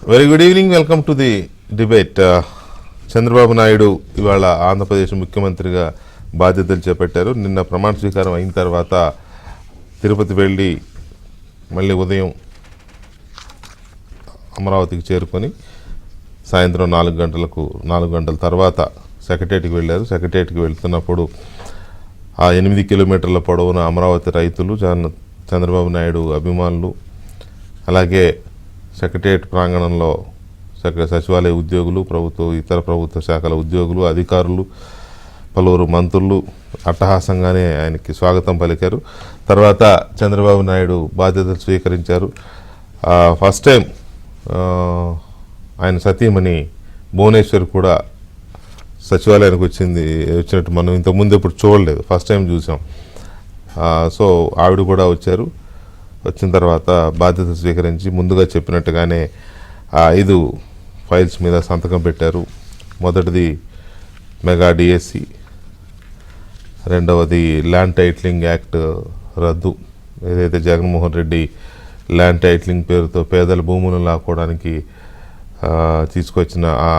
Very good evening. Welcome to the debate. Chandrababu Naidu ఇవాళ ఆంధ్రప్రదేశ్ ముఖ్యమంత్రిగా బాధ్యతలు చేపట్టారు. నిన్న ప్రమాణ స్వీకారం అయిన తర్వాత తిరుపతి వెళ్ళి మళ్ళీ ఉదయం అమరావతికి చేరుకొని సాయంత్రం 4 గంటల తర్వాత సెక్రటేరియట్కి వెళ్ళారు. సెక్రటేరియట్కి వెళ్తున్నప్పుడు ఆ 8 కిలోమీటర్ల పొడవున అమరావతి రైతులు, చంద్రబాబు నాయుడు అభిమానులు, అలాగే సెక్రటేరియట్ ప్రాంగణంలో సచివాలయ ఉద్యోగులు, ఇతర ప్రభుత్వ శాఖల ఉద్యోగులు, అధికారులు, పలువురు మంత్రులు అట్టహాసంగానే ఆయనకి స్వాగతం పలికారు. తర్వాత చంద్రబాబు నాయుడు బాధ్యతలు స్వీకరించారు. ఫస్ట్ టైం ఆయన సతీమణి భువనేశ్వర్ కూడా సచివాలయానికి వచ్చినట్టు మనం ఇంతకుముందు ఎప్పుడు చూడలేదు, ఫస్ట్ టైం చూసాం. సో ఆవిడ కూడా వచ్చారు. వచ్చిన తర్వాత బాధ్యత స్వీకరించి ముందుగా చెప్పినట్టుగానే 5 ఫైల్స్ మీద సంతకం పెట్టారు. మొదటిది మెగా డిఎస్సి, రెండవది ల్యాండ్ టైటిలింగ్ యాక్ట్ రద్దు, ఏదైతే జగన్మోహన్ రెడ్డి ల్యాండ్ టైటిలింగ్ పేరుతో పేదల భూములను లాక్కోవడానికి తీసుకొచ్చిన ఆ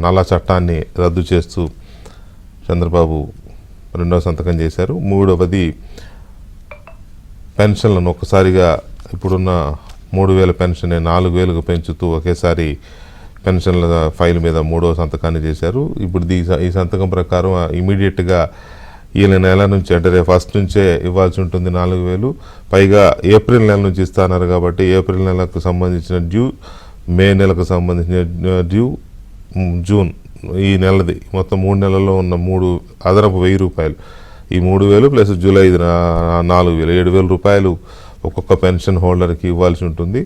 నల్ల చట్టాన్ని రద్దు చేస్తూ చంద్రబాబు రెండవ సంతకం చేశారు. మూడవది పెన్షన్లను ఒక్కసారిగా ఇప్పుడున్న 3,000 పెన్షన్ 4,000కు పెంచుతూ ఒకేసారి పెన్షన్ల ఫైల్ మీద మూడవ సంతకాన్ని చేశారు. ఇప్పుడు ఈ సంతకం ప్రకారం ఇమీడియట్గా ఈ నెల నుంచి, అంటే రేపు ఫస్ట్ నుంచే ఇవ్వాల్సి ఉంటుంది 4,000. పైగా ఏప్రిల్ నెల నుంచి ఇస్తున్నారు కాబట్టి ఏప్రిల్ నెలకు సంబంధించిన డ్యూ, మే నెలకు సంబంధించిన డ్యూ, జూన్ ఈ నెలది మొత్తం 3 నెలల్లో ఉన్న 3 అదనపు 1,000 రూపాయలు, ఈ 3,000 ప్లస్ జూలై 4,000, 7,000 రూపాయలు ఒక్కొక్క పెన్షన్ హోల్డర్కి ఇవ్వాల్సి ఉంటుంది.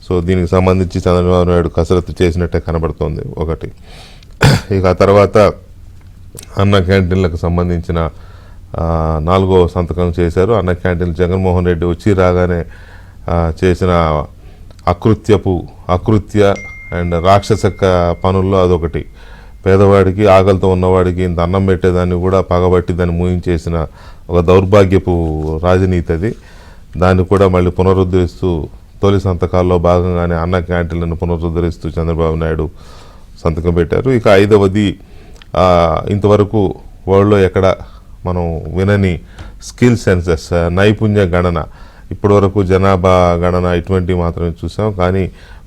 సో దీనికి సంబంధించి చంద్రబాబు నాయుడు కసరత్తు చేసినట్టే కనబడుతోంది ఒకటి. ఇక ఆ తర్వాత అన్న క్యాంటీన్లకు సంబంధించిన 4వ సంతకం చేశారు. అన్న క్యాంటీన్లు జగన్మోహన్ రెడ్డి వచ్చి రాగానే చేసిన అకృత్య అండ్ రాక్షస పనుల్లో అదొకటి. పేదవాడికి, ఆకలితో ఉన్నవాడికి ఇంత అన్నం పెట్టేదాన్ని కూడా పగబట్టి దాన్ని మూయించేసిన ఒక దౌర్భాగ్యపు రాజనీతి అది. దాన్ని కూడా మళ్ళీ పునరుద్ధరిస్తూ తొలి సంతకాల్లో భాగంగానే అన్న క్యాంటీన్లను పునరుద్ధరిస్తూ చంద్రబాబు నాయుడు సంతకం పెట్టారు. ఇక 5వది ఇంతవరకు వరల్డ్లో ఎక్కడ మనం వినని స్కిల్ సెన్సెస్, నైపుణ్య గణన. ఇప్పటివరకు జనాభా గణన ఇటువంటివి మాత్రమే చూసాం, కానీ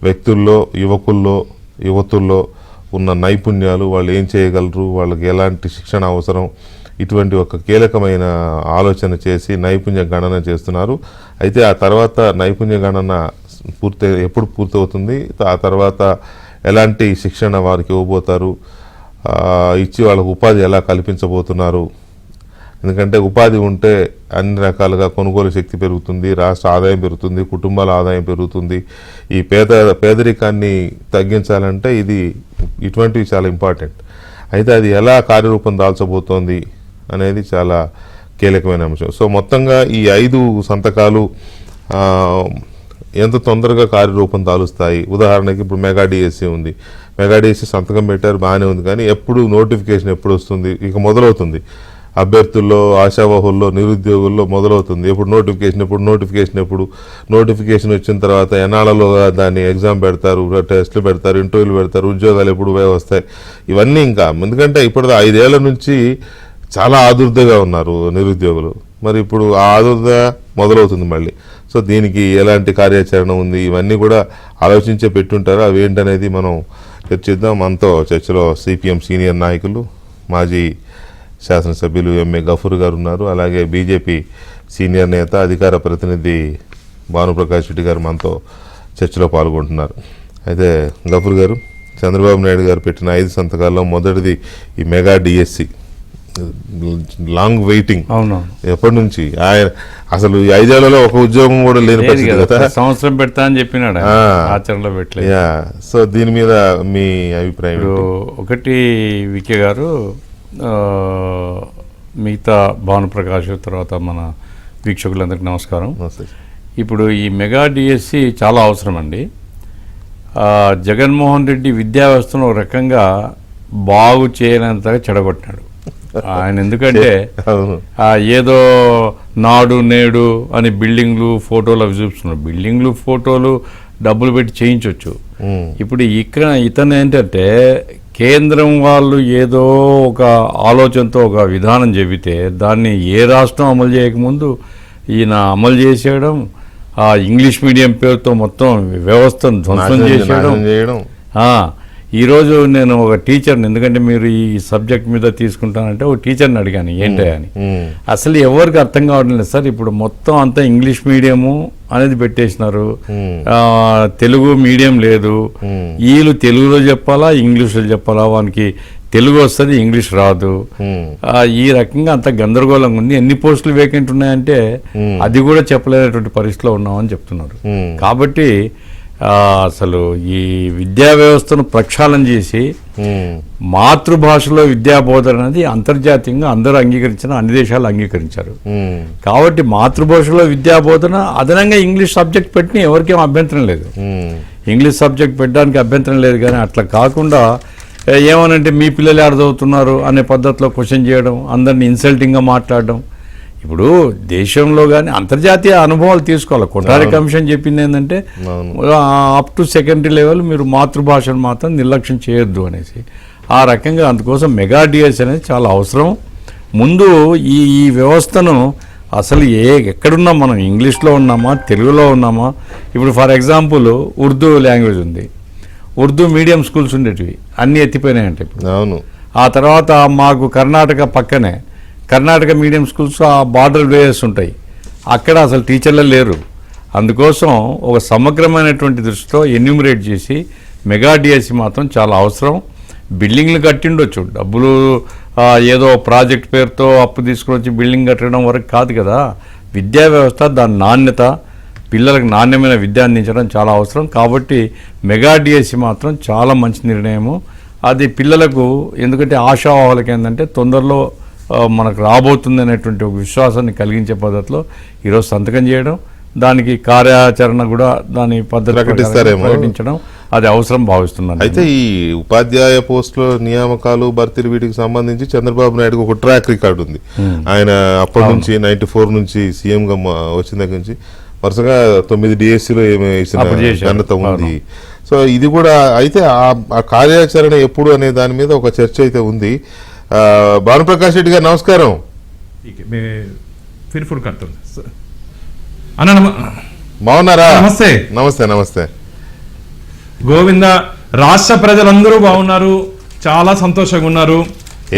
వ్యక్తుల్లో, యువతుల్లో ఉన్న నైపుణ్యాలు, వాళ్ళు ఏం చేయగలరు, వాళ్ళకి ఎలాంటి శిక్షణ అవసరం, ఇటువంటి ఒక కీలకమైన ఆలోచన చేసి నైపుణ్య గణన చేస్తున్నారు. అయితే ఆ తర్వాత నైపుణ్య గణన ఎప్పుడు పూర్తవుతుంది, ఆ తర్వాత ఎలాంటి శిక్షణ వారికి ఇవ్వబోతారు, ఇచ్చి వాళ్ళకు ఉపాధి ఎలా కల్పించబోతున్నారు. ఎందుకంటే ఉపాధి ఉంటే అన్ని రకాలుగా కొనుగోలు శక్తి పెరుగుతుంది, రాష్ట్ర ఆదాయం పెరుగుతుంది, కుటుంబాల ఆదాయం పెరుగుతుంది. ఈ పేదరికాన్ని తగ్గించాలంటే ఇటువంటివి చాలా ఇంపార్టెంట్. అయితే అది ఎలా కార్యరూపం దాల్చబోతోంది అనేది చాలా కీలకమైన అంశం. సో మొత్తంగా ఈ 5 సంతకాలు ఎంత తొందరగా కార్యరూపం దాలుస్తాయి. ఉదాహరణకి ఇప్పుడు మెగా డిఎస్సి ఉంది, మెగా డిఎస్సి సంతకం పెట్టారు, బాగానే ఉంది, కానీ నోటిఫికేషన్ ఎప్పుడు వస్తుంది, ఇక మొదలవుతుంది. అభ్యర్థుల్లో, ఆశావహుల్లో, నిరుద్యోగుల్లో మొదలవుతుంది. నోటిఫికేషన్ వచ్చిన తర్వాత ఎన్నాళ్ళలో దాన్ని ఎగ్జామ్ పెడతారు, టెస్టులు పెడతారు, ఇంటర్వ్యూలు పెడతారు, ఉద్యోగాలు ఎప్పుడు వస్తాయి, ఇవన్నీ. ఇంకా ఎందుకంటే ఇప్పుడు 5 ఏళ్ల నుంచి చాలా ఆదుర్దగా ఉన్నారు నిరుద్యోగులు. మరి ఇప్పుడు ఆ ఆదుర్ద మొదలవుతుంది మళ్ళీ. సో దీనికి ఎలాంటి కార్యాచరణ ఉంది, ఇవన్నీ కూడా ఆలోచించే పెట్టుంటారు. అవి ఏంటనేది మనం చర్చిద్దాం. మనతో చర్చలో సిపిఎం సీనియర్ నాయకులు, మాజీ శాసనసభ్యులు ఎంఏ గఫూర్ గారు ఉన్నారు. అలాగే బీజేపీ సీనియర్ నేత, అధికార ప్రతినిధి భానుప్రకాష్ రెడ్డి గారు మనతో చర్చలో పాల్గొంటున్నారు. అయితే గఫూర్ గారు, చంద్రబాబు నాయుడు గారు పెట్టిన 5 సంతకాల్లో మొదటిది ఈ మెగా డిఎస్సి. Long waiting. ఎప్పటి నుంచి ఆయన అసలు 5 ఏళ్లలో ఒక ఉద్యోగం కూడా లేని పరిస్థితి కదా. సంవత్సరం పెడతా అని చెప్పినాడు, ఆచరణలో పెట్టలేదు. సో దీని మీద మీ అభిప్రాయం? ఒకటి వికే గారు, మిగతా భానుప్రకాష్, తర్వాత మన వీక్షకులందరికీ నమస్కారం. ఇప్పుడు ఈ మెగా డిఎస్సి చాలా అవసరం అండి. జగన్మోహన్ రెడ్డి విద్యా వ్యవస్థను ఒక రకంగా బాగు చేయనంతగా చెడగొట్టినాడు ఆయన. ఎందుకంటే ఏదో నాడు నేడు అని బిల్డింగ్లు ఫోటోలు అవి చూపిస్తున్నారు. బిల్డింగ్లు ఫోటోలు డబ్బులు పెట్టి చేయించవచ్చు. ఇప్పుడు ఇతను ఏంటంటే కేంద్రం వాళ్ళు ఏదో ఒక ఆలోచనతో ఒక విధానం చెబితే దాన్ని ఏ రాష్ట్రం అమలు చేయకముందు ఈయన అమలు చేసేయడం, ఆ ఇంగ్లీష్ మీడియం పేరుతో మొత్తం వ్యవస్థను ధ్వంసం చేసేయడం. ఈరోజు నేను ఒక టీచర్ని, ఎందుకంటే మీరు ఈ సబ్జెక్ట్ మీద తీసుకుంటానంటే ఒక టీచర్ని అడిగాను ఏంటి అని. అసలు ఎవరికి అర్థం కావడం లేదు సార్, ఇప్పుడు మొత్తం అంతా ఇంగ్లీష్ మీడియము అనేది పెట్టేసినారు, తెలుగు మీడియం లేదు. వీళ్ళు తెలుగులో చెప్పాలా ఇంగ్లీష్లో చెప్పాలా, వానికి తెలుగు వస్తుంది ఇంగ్లీష్ రాదు. ఈ రకంగా అంత గందరగోళంగా ఉంది. ఎన్ని పోస్టులు వేకెంట్ ఉన్నాయంటే అది కూడా చెప్పలేనటువంటి పరిస్థితిలో ఉన్నామని చెప్తున్నారు. కాబట్టి అసలు ఈ విద్యా వ్యవస్థను ప్రక్షాళన చేసి మాతృభాషలో విద్యా బోధన అనేది అంతర్జాతీయంగా అందరూ అంగీకరించిన, అన్ని దేశాలు అంగీకరించారు. కాబట్టి మాతృభాషలో విద్యా బోధన అదనంగా ఇంగ్లీష్ సబ్జెక్ట్ పెట్టిన ఎవరికేం అభ్యంతరం లేదు. ఇంగ్లీష్ సబ్జెక్ట్ పెట్టడానికి అభ్యంతరం లేదు. కానీ అట్లా కాకుండా ఏమనంటే మీ పిల్లలు ఆడ చదువుతున్నారు అనే పద్ధతిలో క్వశ్చన్ చేయడం, అందరినీ ఇన్సల్టింగ్గా మాట్లాడడం. ఇప్పుడు దేశంలో కానీ అంతర్జాతీయ అనుభవాలు తీసుకోవాలి. కొఠారి కమిషన్ చెప్పింది ఏంటంటే అప్ టు సెకండరీ లెవెల్ మీరు మాతృభాషను మాత్రం నిర్లక్ష్యం చేయొద్దు అనేసి. ఆ రకంగా అందుకోసం మెగా డిఎస్ అనేది చాలా అవసరం. ముందు ఈ వ్యవస్థను అసలు ఎక్కడున్నాం మనం, ఇంగ్లీష్లో ఉన్నామా తెలుగులో ఉన్నామా? ఇప్పుడు ఫర్ ఎగ్జాంపుల్ ఉర్దూ లాంగ్వేజ్ ఉంది, ఉర్దూ మీడియం స్కూల్స్ ఉండేటివి అన్నీ ఎత్తిపోయినాయంటే ఇప్పుడు. అవును. ఆ తర్వాత మాకు కర్ణాటక పక్కనే కర్ణాటక మీడియం స్కూల్స్ ఆ బార్డర్ వేస్ ఉంటాయి, అక్కడ అసలు టీచర్లు లేరు. అందుకోసం ఒక సమగ్రమైనటువంటి దృష్టితో ఎన్యూమరేట్ చేసి మెగా డిఎస్సి మాత్రం చాలా అవసరం. బిల్డింగ్లు కట్టిండొచ్చు, డబ్బులు ఏదో ప్రాజెక్ట్ పేరుతో అప్పు తీసుకుని వచ్చి బిల్డింగ్ కట్టడం వరకు కాదు కదా. విద్యా వ్యవస్థ దాని నాణ్యత, పిల్లలకు నాణ్యమైన విద్య అందించడం చాలా అవసరం. కాబట్టి మెగా డిఎస్సి మాత్రం చాలా మంచి నిర్ణయము. అది పిల్లలకు, ఎందుకంటే ఆశావాహులకి ఏంటంటే తొందరలో మనకు రాబోతుంది అనేటువంటి ఒక విశ్వాసాన్ని కలిగించే పద్ధతిలో ఈరోజు సంతకం చేయడం, దానికి కార్యాచరణ కూడా దాని పద్ధతి ప్రకటించడం అది అవసరం భావిస్తున్నాను. అయితే ఈ ఉపాధ్యాయ పోస్టుల నియామకాలు, భర్తీలు వీటికి సంబంధించి చంద్రబాబు నాయుడుకు ఒక ట్రాక్ రికార్డు ఉంది. ఆయన అప్పటి నుంచి 94 నుంచి సీఎంగా వచ్చిన దగ్గర నుంచి వరుసగా 9 డిఎస్సీలో ఘనత ఉంది. సో ఇది కూడా అయితే ఆ కార్యాచరణ ఎప్పుడు అనే దాని మీద ఒక చర్చ అయితే ఉంది. భానుప్రకాష్ రెడ్డి గారు నమస్కారం. బాగున్నారా? నమస్తే. నమస్తే. నమస్తే గోవింద. రాష్ట్ర ప్రజలందరూ బాగున్నారు, చాలా సంతోషంగా ఉన్నారు.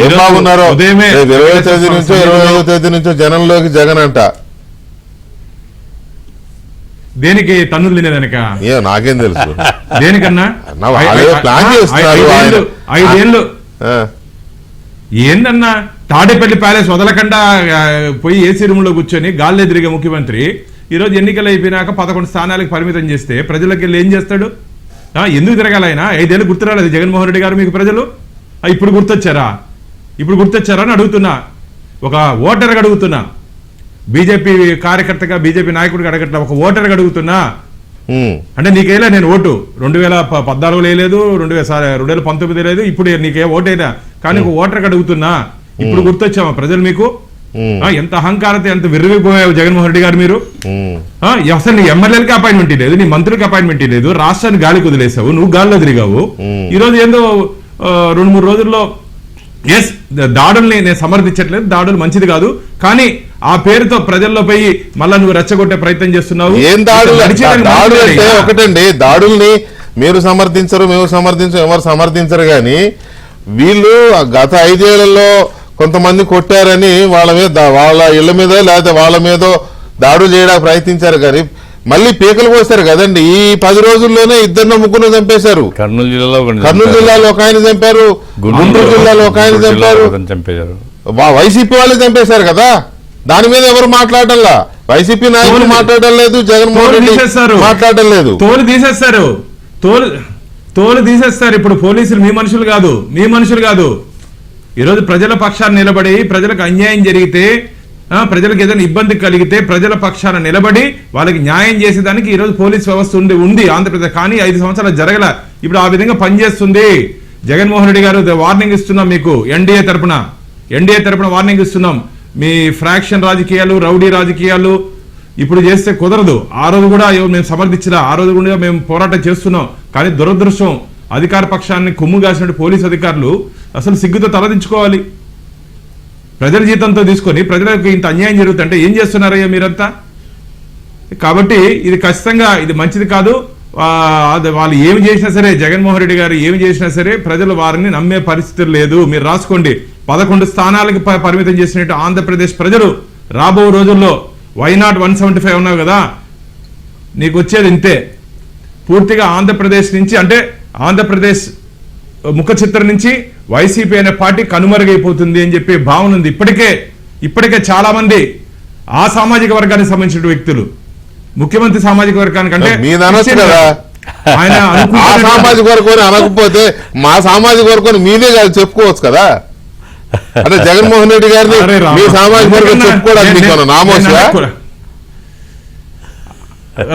ఏం బాగున్నారు? 20వ తేదీ నుంచో 25వ తేదీ నుంచో జనంలోకి జగన్ అంట. దేనికి తన్నులు తినేదానిక? నాకేం తెలుసు దేనికన్నా. ప్లాన్ చేస్తున్నారు 5 ఏళ్ళు. ఏందన్నా తాడేపల్లి ప్యాలెస్ వదలకుండా పోయి ఏసీ రూమ్లో కూర్చొని గాల్లో తిరిగే ముఖ్యమంత్రి ఈరోజు ఎన్నికలు అయిపోయినాక 11 స్థానాలకు పరిమితం చేస్తే ప్రజలకు వెళ్ళి ఏం చేస్తాడు? ఎందుకు తిరగాలి ఆయన? 5 ఏళ్ళు గుర్తురాలేదు జగన్మోహన్ రెడ్డి గారు మీకు ప్రజలు? ఇప్పుడు గుర్తొచ్చారా? ఇప్పుడు గుర్తొచ్చారా అని అడుగుతున్నా, ఒక ఓటర్గా అడుగుతున్నా. బీజేపీ కార్యకర్తగా, బీజేపీ నాయకుడిగా అడగట్లా, ఒక ఓటర్గా అడుగుతున్నా. అంటే నీకేలా నేను ఓటు 2014 వేయలేదు, 2019 లేదు, ఇప్పుడు నీకే ఓటేనా? కానీ ఒక ఓటర్కి అడుగుతున్నా, ఇప్పుడు గుర్తొచ్చామా ప్రజలు మీకు? ఎంత అహంకారత, ఎంత విర్రవిపోయావు జగన్మోహన్ రెడ్డి గారు మీరు. అసలు నీ ఎమ్మెల్యేలకి అపాయింట్మెంట్ లేదు, నీ మంత్రులకి అపాయింట్మెంట్ లేదు, రాష్ట్రాన్ని గాలి కుదిలేసావు, నువ్వు గాల్లో తిరిగావు. ఈరోజు ఏందో 2-3 రోజుల్లో ఎస్ దాడుల్ని నేను సమర్థించట్లేదు, దాడులు మంచిది కాదు, కానీ ఆ పేరుతో ప్రజల్లో పోయి మళ్ళా నువ్వు రెచ్చగొట్టే ప్రయత్నం చేస్తున్నావు. ఏం దాడులు అంటే ఒకటండి, దాడుల్ని మీరు సమర్థించరు, మేము సమర్థించరు, ఎవరు సమర్థించరు. కానీ వీళ్ళు గత 5 ఏళ్లలో కొంతమంది కొట్టారని వాళ్ళ మీద, వాళ్ళ ఇళ్ల మీద లేకపోతే వాళ్ళ మీద దాడులు చేయడానికి ప్రయత్నించారు. కానీ మళ్ళీ పీకలు పోస్తారు కదండి. ఈ 10 రోజుల్లోనే 2-3 చంపేశారు. కర్నూలు జిల్లాలో ఒక ఆయన చంపారు, గుంటూరు జిల్లాలో ఒక ఆయన చంపారు, వైసీపీ వాళ్ళు చంపేశారు కదా. దాని మీద ఎవరు మాట్లాడటంలా, వైసీపీ నాయకులు మాట్లాడడం లేదు, జగన్మోహన్ రెడ్డి మాట్లాడడం లేదు. తోలు తీసేస్తారు. ఇప్పుడు పోలీసులు మీ మనుషులు కాదు. ఈరోజు ప్రజల పక్షాన్ని నిలబడి, ప్రజలకు అన్యాయం జరిగితే, ప్రజలకు ఏదైనా ఇబ్బంది కలిగితే ప్రజల పక్షాన నిలబడి వాళ్ళకి న్యాయం చేసేదానికి ఈరోజు పోలీస్ వ్యవస్థ ఉంది ఆంధ్రప్రదేశ్. కానీ 5 సంవత్సరాలు జరగల. ఇప్పుడు ఆ విధంగా పనిచేస్తుంది. జగన్మోహన్ రెడ్డి గారు వార్నింగ్ ఇస్తున్నాం మీకు, ఎన్డీఏ తరపున వార్నింగ్ ఇస్తున్నాం. మీ ఫ్రాక్షన్ రాజకీయాలు, రౌడీ రాజకీయాలు, ఇప్పుడు చేస్తే కుదరదు. ఆ రోజు కూడా మేము సమర్థించినా, ఆ రోజు కూడా మేము పోరాటం చేస్తున్నాం. కానీ దురదృష్టం అధికార పక్షాన్ని కొమ్ము కాసినట్టు పోలీసు అధికారులు అసలు సిగ్గుతో తలదించుకోవాలి. ప్రజల జీతంతో తీసుకొని ప్రజలకు ఇంత అన్యాయం జరుగుతుంటే ఏం చేస్తున్నారయ్యా మీరంతా? కాబట్టి ఇది ఖచ్చితంగా ఇది మంచిది కాదు. వాళ్ళు ఏమి చేసినా సరే, జగన్మోహన్ రెడ్డి గారు ఏమి చేసినా సరే ప్రజలు వారిని నమ్మే పరిస్థితి లేదు. మీరు రాసుకోండి, 11 స్థానాలకు పరిమితం చేసినట్టు ఆంధ్రప్రదేశ్ ప్రజలు రాబో రోజుల్లో వైనాట్ 175 ఉన్నావు కదా, నీకు వచ్చేది ఇంతే. పూర్తిగా ఆంధ్రప్రదేశ్ నుంచి, అంటే ఆంధ్రప్రదేశ్ ముఖ చిత్రం నుంచి వైసీపీ అనే పార్టీ కనుమరుగైపోతుంది అని చెప్పి భావన ఉంది. ఇప్పటికే చాలా మంది ఆ సామాజిక వర్గానికి సంబంధించిన వ్యక్తులు, ముఖ్యమంత్రి సామాజిక వర్గానికి అంటే ఆయన ఆ సామాజిక వర్గం అనకపోతే మా సామాజిక వర్గం మీదే కాదు చెప్పుకోవచ్చు కదా. అంటే జగన్మోహన్ రెడ్డి గారిని మీ సామాజిక వర్గం చెప్పుకోవడానికి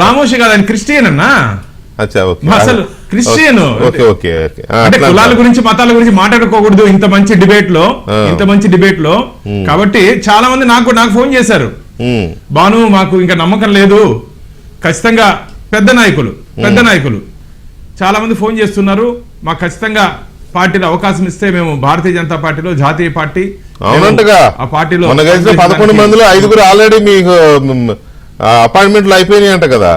రామోషి కాదు, ఆయన క్రిస్టియన్ అన్నా. అసలు క్రిస్టియన్ అంటే కులాల గురించి మతాల గురించి మాట్లాడుకోకూడదు ఇంత మంచి డిబేట్ లో. కాబట్టి చాలా మంది నాకు ఫోన్ చేశారు, బాను మాకు ఇంకా నమ్మకం లేదు, ఖచ్చితంగా పెద్ద నాయకులు చాలా మంది ఫోన్ చేస్తున్నారు, మాకు ఖచ్చితంగా పార్టీలో అవకాశం ఇస్తే మేము భారతీయ జనతా పార్టీలో, జాతీయ పార్టీ అవునంటగా ఆ పార్టీలో 11 మందిలో 5 ఆల్రెడీ మీకు అపాయింట్మెంట్లు అయిపోయినాయి అంట కదా.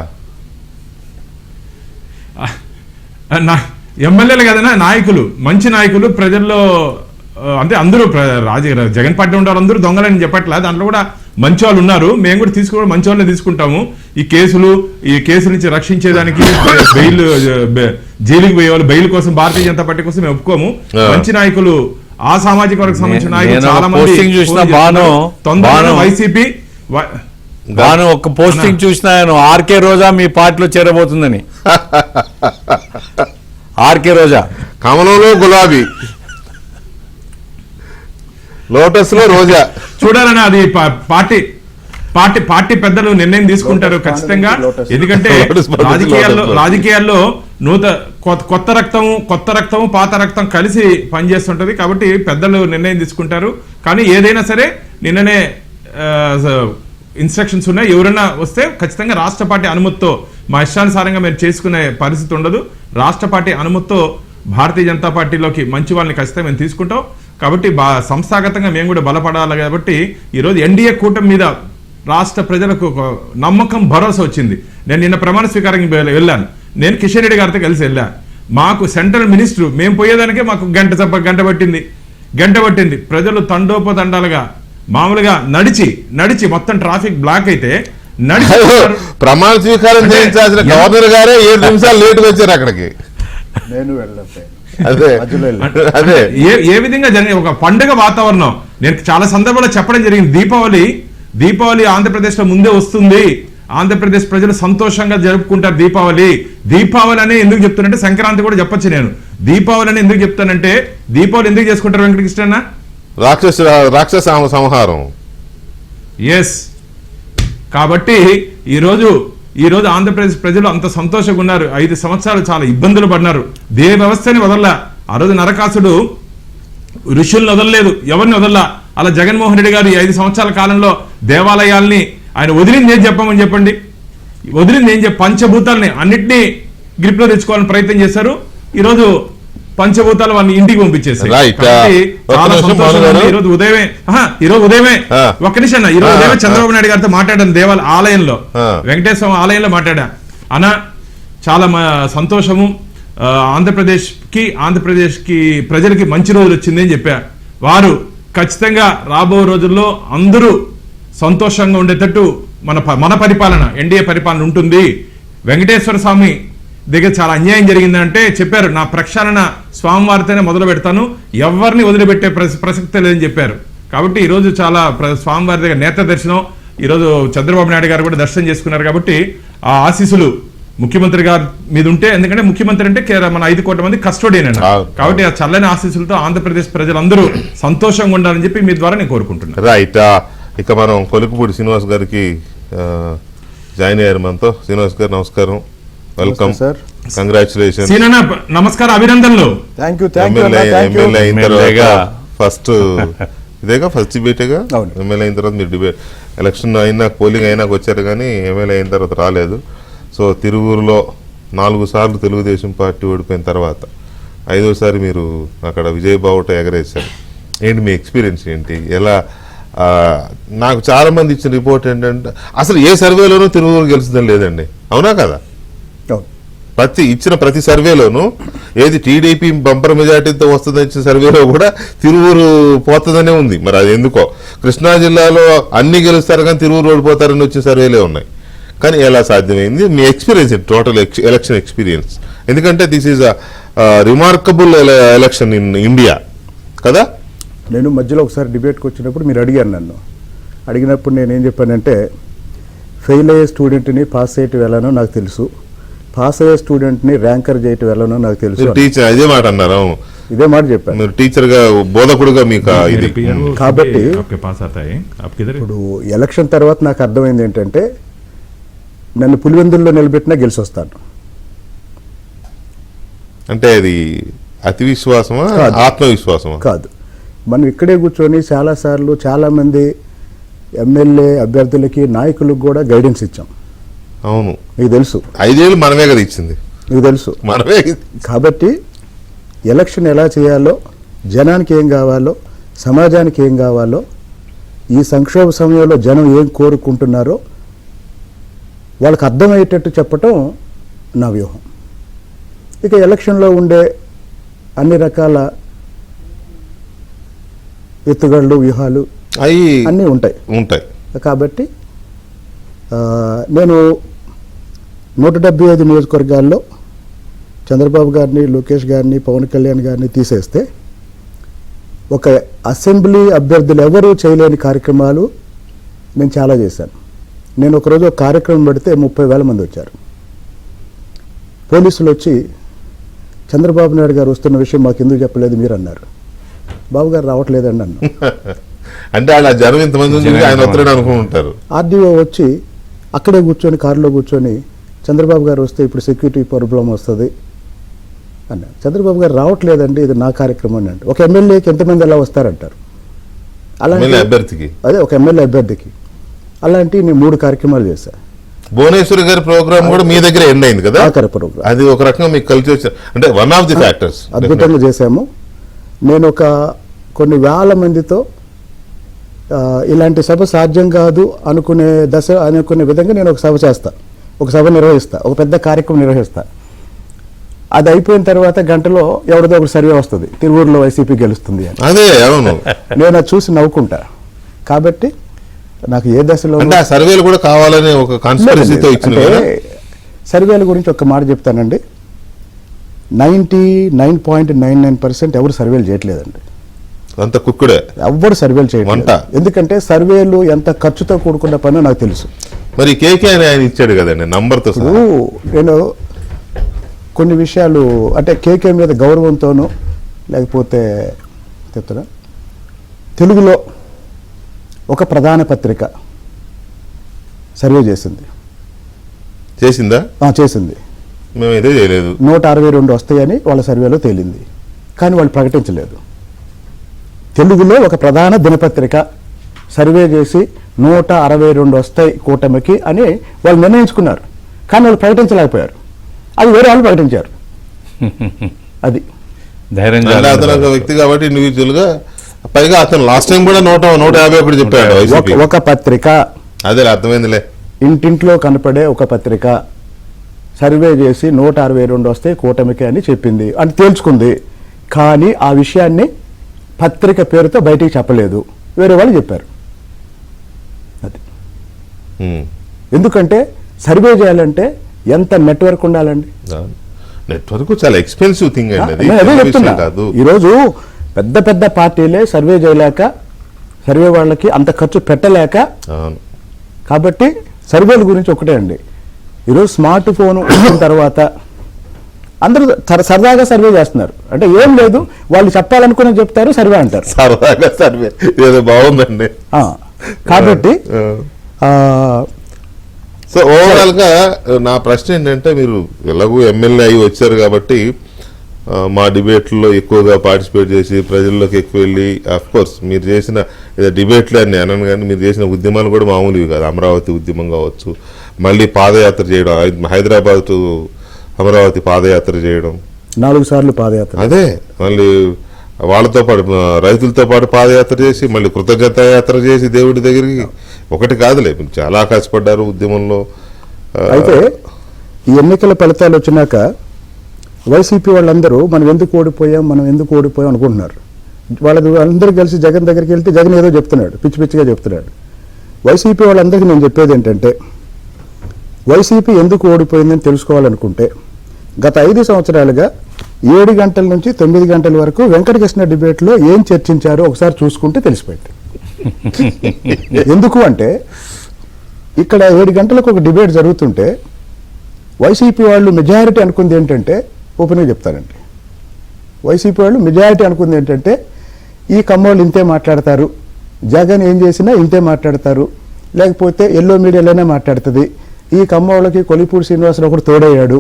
ఎమ్మెల్యేలు కదనా నాయకులు, మంచి నాయకులు ప్రజల్లో, అంటే అందరూ జగన్ పార్టీ ఉండాలి, అందరూ దొంగలని చెప్పట్లేదు, దాంట్లో కూడా మంచి వాళ్ళు ఉన్నారు. మేము కూడా తీసుకోవడం మంచి వాళ్ళని తీసుకుంటాము. ఈ కేసు నుంచి రక్షించేదానికి బెయిల్ జైలుకి పోయే వాళ్ళు బెయిల్ కోసం భారతీయ జనతా పార్టీ కోసం మేము ఒప్పుకోము. మంచి నాయకులు, ఆ సామాజిక వర్గం సంబంధించిన నాయకులు చాలా మంది వైసీపీ ఒక పోస్టింగ్ చూసినా ఆర్కే రోజా మీ పార్టీలో చేరబోతుందని. ఆర్కే రోజా కమలంలో గులాబీ, లోటస్ లో రోజా. చూడాలని అది పార్టీ పెద్దలు నిర్ణయం తీసుకుంటారు ఖచ్చితంగా. ఎందుకంటే రాజకీయాల్లో కొత్త రక్తము పాత రక్తం కలిసి పనిచేస్తుంటది. కాబట్టి పెద్దలు నిర్ణయం తీసుకుంటారు. కానీ ఏదైనా సరే నిన్ననే ఇన్స్ట్రక్షన్స్ ఉన్నాయి, ఎవరైనా వస్తే ఖచ్చితంగా రాష్ట్ర పార్టీ అనుమతితో, మా ఇష్టానుసారంగా మేము చేసుకునే పరిస్థితి ఉండదు. రాష్ట్ర పార్టీ అనుమతితో భారతీయ జనతా పార్టీలోకి మంచి వాళ్ళని ఖచ్చితంగా మేము తీసుకుంటాం. కాబట్టి సంస్థాగతంగా మేము కూడా బలపడాలి. కాబట్టి ఈరోజు ఎన్డీఏ కూటమి మీద రాష్ట్ర ప్రజలకు ఒక నమ్మకం, భరోసా వచ్చింది. నేను నిన్న ప్రమాణ స్వీకారానికి వెళ్ళాను, నేను కిషన్ రెడ్డి గారితో కలిసి వెళ్ళాను. మాకు సెంట్రల్ మినిస్టర్, మేము పోయేదానికే మాకు గంట పట్టింది. ప్రజలు తండోపతండాలుగా మామూలుగా నడిచి మొత్తం ట్రాఫిక్ బ్లాక్ అయితే ప్రమాణ స్వీకారం చేయించాల్సిన గవర్నర్ గారే 7 నిమిషాలు లేటుగా వచ్చారు అక్కడికి. అదే ఏ విధంగా జరిగిన ఒక పండుగ వాతావరణం. నేను చాలా సందర్భాల్లో చెప్పడం జరిగింది, దీపావళి ఆంధ్రప్రదేశ్ లో ముందే వస్తుంది, ఆంధ్రప్రదేశ్ ప్రజలు సంతోషంగా జరుపుకుంటారు దీపావళి అనే ఎందుకు చెప్తానంటే, సంక్రాంతి కూడా చెప్పొచ్చు నేను. దీపావళి అని ఎందుకు చెప్తానంటే, దీపావళి ఎందుకు చేసుకుంటారు వెంకటకృష్ణ? రాక్షస సంహారం. ఎస్. కాబట్టి ఈరోజు ఆంధ్రప్రదేశ్ ప్రజలు అంత సంతోషంగా ఉన్నారు. 5 సంవత్సరాలు చాలా ఇబ్బందులు పడినారు, దేవ వ్యవస్థని వదల్లా. ఆ రోజు నరకాసుడు ఋషుల్ని వదలలేదు, ఎవరిని వదల్లా. అలా జగన్మోహన్ రెడ్డి గారు ఈ 5 సంవత్సరాల కాలంలో దేవాలయాల్ని ఆయన వదిలింది ఏం చెప్పండి. పంచభూతాలని అన్నిటినీ గ్రిప్ లో తెచ్చుకోవాలని ప్రయత్నం చేశారు. ఈరోజు పంచభూతాలు వాళ్ళని ఇంటికి పంపించేసారు. చాలా సంతోషం. ఈరోజు ఉదయమే ఒక్క నిమిషం, ఈరోజు ఉదయమే చంద్రబాబు నాయుడు గారితో మాట్లాడాను ఆలయంలో, వెంకటేశ్వర ఆలయంలో మాట్లాడా. అన్న చాలా సంతోషము, ఆంధ్రప్రదేశ్ కి ప్రజలకి మంచి రోజులు వచ్చింది అని చెప్పారు. వారు ఖచ్చితంగా రాబో రోజుల్లో అందరూ సంతోషంగా ఉండేటట్టు మన పరిపాలన, ఎన్డీఏ పరిపాలన ఉంటుంది. వెంకటేశ్వర స్వామి దగ్గర చాలా అన్యాయం జరిగిందంటే చెప్పారు, నా ప్రక్షాళన స్వామివారితోనే మొదలు పెడతాను, ఎవరిని వదిలిపెట్టే ప్రసక్తే లేదని చెప్పారు. కాబట్టి ఈరోజు చాలా స్వామివారి దగ్గర నేత్ర దర్శనం, ఈరోజు చంద్రబాబు నాయుడు గారు కూడా దర్శనం చేసుకున్నారు. కాబట్టి ఆ ఆశీస్సులు ముఖ్యమంత్రి గారి మీద ఉంటే, ఎందుకంటే ముఖ్యమంత్రి అంటే మన 5 కోట్ల మంది కస్టోడియన్ అన్న, కాబట్టి ఆ చల్లని ఆశీస్సులతో ఆంధ్రప్రదేశ్ ప్రజలందరూ సంతోషంగా ఉండాలని చెప్పి మీ ద్వారా నేను కోరుకుంటున్నాను. రైట్. ఇక మనం కొలుకుపూడి శ్రీనివాస్ గారికి జాయిన్ అయ్యారు మనతో. శ్రీనివాస్ గారు నమస్కారం, వెల్కమ్ సార్, కంగ్రాచులేషన్. నమస్కారం, అభినందనలు. ఎమ్మెల్యే అయిన తర్వాత ఫస్ట్ ఇదేగా ఫస్ట్ డిబేటేగా. అవును. ఎమ్మెల్యే అయిన తర్వాత మీరు డిబేట్ ఎలక్షన్ అయినా పోలింగ్ అయినాక వచ్చారు కానీ ఎమ్మెల్యే అయిన తర్వాత రాలేదు. సో తిరువూరులో 4 సార్లు తెలుగుదేశం పార్టీ ఓడిపోయిన తర్వాత 5వసారి మీరు అక్కడ విజయబావుట ఎగరేశారు. ఏంటి మీ ఎక్స్పీరియన్స్ ఏంటి? ఎలా నాకు చాలా మంది ఇచ్చిన రిపోర్ట్ ఏంటంటే అసలు ఏ సర్వేలోనూ తిరువూరు గెలుస్తుందని లేదండి. అవునా కదా? ప్రతి సర్వేలోనూ ఏది టీడీపీ బంపర్ మెజార్టీతో వస్తుందని ఇచ్చిన సర్వేలో కూడా తిరువూరు పోతుందనే ఉంది. మరి అది ఎందుకో కృష్ణా జిల్లాలో అన్ని గెలుస్తారు కానీ తిరువూరు ఓడిపోతారని వచ్చిన సర్వేలే ఉన్నాయి. కానీ ఎలా సాధ్యమైంది? మీ ఎక్స్పీరియన్స్ టోటల్ ఎలక్షన్ ఎక్స్పీరియన్స్. ఎందుకంటే this is remarkable election in India కదా. నేను మధ్యలో ఒకసారి డిబేట్కి వచ్చినప్పుడు మీరు అడిగారు నన్ను. అడిగినప్పుడు నేనేం చెప్పానంటే ఫెయిల్ అయ్యే స్టూడెంట్ని పాస్ చేయటం ఎలానో నాకు తెలుసు, పాస్ అయ్యే స్టూడెంట్ని ర్యాంకర్ చేయటం ఎలానో నాకు తెలుసు. టీచర్ అదే మాట అన్నారు. ఇదే మాట చెప్పాను. మీరు టీచర్గా బోధకుడుగా మీకు ఇది కాబట్టి పాస్ అవుతాయి. ఇప్పుడు ఎలక్షన్ తర్వాత నాకు అర్థమైంది ఏంటంటే నన్ను పులివెందుల్లో నిలబెట్టినా గెలిచి వస్తాను. అంటే అది అతి విశ్వాసమా ఆత్మవిశ్వాసమా? కాదు. మనం ఇక్కడే కూర్చొని చాలాసార్లు చాలామంది ఎమ్మెల్యే అభ్యర్థులకి నాయకులకు కూడా గైడెన్స్ ఇచ్చాం. అవును, మీకు తెలుసు. 5 ఏళ్ళు మనమే కదా ఇచ్చింది. మీకు తెలుసు. మనమే. కాబట్టి ఎలక్షన్ ఎలా చేయాలో, జనానికి ఏం కావాలో, సమాజానికి ఏం కావాలో, ఈ సంక్షోభ సమయంలో జనం ఏం కోరుకుంటున్నారో వాళ్ళకి అర్థమయ్యేటట్టు చెప్పటం నా వ్యూహం. ఇక ఎలక్షన్లో ఉండే అన్ని రకాల ఎత్తుగడలు వ్యూహాలు అన్నీ ఉంటాయి. కాబట్టి నేను 175 నియోజకవర్గాల్లో చంద్రబాబు గారిని, లోకేష్ గారిని, పవన్ కళ్యాణ్ గారిని తీసేస్తే ఒక అసెంబ్లీ అభ్యర్థులు ఎవరూ చేయలేని కార్యక్రమాలు నేను చాలా చేశాను. నేను ఒకరోజు ఒక కార్యక్రమం పెడితే 30,000 మంది వచ్చారు. పోలీసులు వచ్చి చంద్రబాబు నాయుడు గారు వస్తున్న విషయం మాకు ఎందుకు చెప్పలేదు మీరు అన్నారు. బాబు గారు రావట్లేదండి అన్నా. అంటే అలా జనం ఇంతమంది ఆయన వస్తాడు అనుకుంటారు. ఆర్డీఓ వచ్చి అక్కడే కూర్చొని కారులో కూర్చొని చంద్రబాబు గారు వస్తే ఇప్పుడు సెక్యూరిటీ ప్రాబ్లం వస్తుంది అన్నారు. చంద్రబాబు గారు రావట్లేదండి, ఇది నా కార్యక్రమం అంటే. ఒక ఎమ్మెల్యేకి ఎంతమంది ఎలా వస్తారంటారు? అలాంటి అభ్యర్థికి, అదే ఒక ఎమ్మెల్యే అభ్యర్థికి. అలాంటి నేను 3 కార్యక్రమాలు చేశాను. భువనేశ్వరి గారి ప్రోగ్రామ్ కూడా మీ దగ్గర ఎండ్ అయింది కదా. ప్రోగ్రామ్ అది ఒక రకంగా మీకు కలిసి వచ్చారు అంటే వన్ ఆఫ్ ది ఫ్యాక్టర్స్. అద్భుతంగా చేశాము. నేను కొన్ని వేల మందితో ఇలాంటి సభ సాధ్యం కాదు అనుకునే విధంగా నేను ఒక సభ చేస్తా, ఒక సభ నిర్వహిస్తా, ఒక పెద్ద కార్యక్రమం నిర్వహిస్తా. అది అయిపోయిన తర్వాత గంటలో ఎవరిదో ఒక సర్వే వస్తుంది, తిరువూరులో వైసీపీ గెలుస్తుంది అని. అదే అవును. నేను అది చూసి నవ్వుకుంటా. కాబట్టి నాకు ఏ దశలో అంటే ఆ సర్వేలు కూడా కావాలనే ఒక కాన్స్పిరసీతో ఇచ్చిన సర్వేల గురించి ఒక మాట చెప్తానండి. 99.99% ఎవరు సర్వేలు చేయట్లేదండి. అంత కుక్కుడే, ఎవ్వరు సర్వేలు చేయట్లేదు. ఎందుకంటే సర్వేలు ఎంత ఖర్చుతో కూడుకున్న పని నాకు తెలుసు. మరి కేకే అని ఆయన ఇచ్చాడు కదండి నంబర్తో. నేను కొన్ని విషయాలు అంటే కేకే మీద గౌరవంతోనూ లేకపోతే చెప్తున్నా, తెలుగులో ఒక ప్రధాన పత్రిక సర్వే చేసిందా? చేసింది. మేమైతే చేయలేదు. 162 వస్తాయని వాళ్ళ సర్వేలో తేలింది, కానీ వాళ్ళు ప్రకటించలేదు. తెలుగులో ఒక ప్రధాన దినపత్రిక సర్వే చేసి 162 వస్తాయి కూటమికి అని వాళ్ళు నిర్ణయించుకున్నారు, కానీ వాళ్ళు ప్రకటించలేకపోయారు. అది వేరే వాళ్ళు ప్రకటించారు. అది అతను వ్యక్తి కాబట్టి ఇండివిజువల్ గా, పైగా అతను లాస్ట్ టైం కూడా 151 చెప్పాడు. ఒక పత్రిక, అదే అర్థమైందిలే, ఇంటింట్లో కనపడే ఒక పత్రిక సర్వే చేసి 162 వస్తాయి కూటమికి అని చెప్పింది అని తేల్చుకుంది. కానీ ఆ విషయాన్ని పత్రిక పేరుతో బయటికి చెప్పలేదు, వేరే వాళ్ళు చెప్పారు. అది ఎందుకంటే సర్వే చేయాలంటే ఎంత నెట్వర్క్ ఉండాలండి. నెట్వర్క్ చాలా ఎక్స్పెన్సివ్ థింగ్ అండి. అదే చెప్తున్నా. ఈరోజు పెద్ద పెద్ద పార్టీలే సర్వే చేయలేక, సర్వే వాళ్ళకి అంత ఖర్చు పెట్టలేక, కాబట్టి సర్వేల గురించి ఒకటే అండి. ఈరోజు స్మార్ట్ ఫోన్ వచ్చిన తర్వాత అందరూ సరదాగా సర్వే చేస్తున్నారు. అంటే ఏం లేదు, వాళ్ళు చెప్పాలనుకుని చెప్తారు, సర్వే అంటారు. సరదాగా సర్వే ఏదో బాగుందండి. కాబట్టి సో ఓవరాల్ గా నా ప్రశ్న ఏంటంటే, మీరు ఎలాగూ ఎమ్మెల్యే అయి వచ్చారు కాబట్టి మా డిబేట్లో ఎక్కువగా పార్టిసిపేట్ చేసి ప్రజల్లోకి ఎక్కువ వెళ్ళి కోర్స్ మీరు చేసిన డిబేట్లు అని అనను, కానీ మీరు చేసిన ఉద్యమాలు కూడా మామూలువి కాదు. అమరావతి ఉద్యమం కావచ్చు, మళ్ళీ పాదయాత్ర చేయడం, హైదరాబాద్ టు అమరావతి పాదయాత్ర చేయడం 4 సార్లు పాదయాత్ర. అదే మళ్ళీ వాళ్ళతో పాటు రైతులతో పాటు పాదయాత్ర చేసి మళ్ళీ కృతజ్ఞత యాత్ర చేసి దేవుడి దగ్గరికి ఒకటి కాదులే, మీరు చాలా కష్టపడ్డారు ఉద్యమంలో. అయితే ఈ ఎన్నికల ఫలితాలు వచ్చినాక వైసీపీ వాళ్ళందరూ మనం ఎందుకు ఓడిపోయాం అనుకుంటున్నారు. వాళ్ళకి అందరూ కలిసి జగన్ దగ్గరికి వెళ్తే జగన్ ఏదో చెప్తున్నాడు, పిచ్చి పిచ్చిగా చెప్తున్నాడు. వైసీపీ వాళ్ళందరికీ నేను చెప్పేది ఏంటంటే, వైసీపీ ఎందుకు ఓడిపోయిందని తెలుసుకోవాలనుకుంటే గత 5 సంవత్సరాలుగా 7 గంటల నుంచి 9 గంటల వరకు వెంకటకృష్ణ డిబేట్లో ఏం చర్చించారో ఒకసారి చూసుకుంటే తెలిసిపోయింది. ఎందుకు అంటే ఇక్కడ 7 గంటలకు ఒక డిబేట్ జరుగుతుంటే వైసీపీ వాళ్ళు మెజారిటీ అనుకుంది ఏంటంటే, ఓపెన్గా చెప్తారండి, వైసీపీ వాళ్ళు మెజారిటీ అనుకుంది ఏంటంటే ఈ కమ్మోళ్ళు ఇంతే మాట్లాడతారు, జగన్ ఏం చేసినా ఇంతే మాట్లాడతారు, లేకపోతే ఎల్లో మీడియాలోనే మాట్లాడుతుంది, ఈ కమ్మోళ్ళకి కొలిపూడి శ్రీనివాసరావు ఒకటి తోడయ్యాడు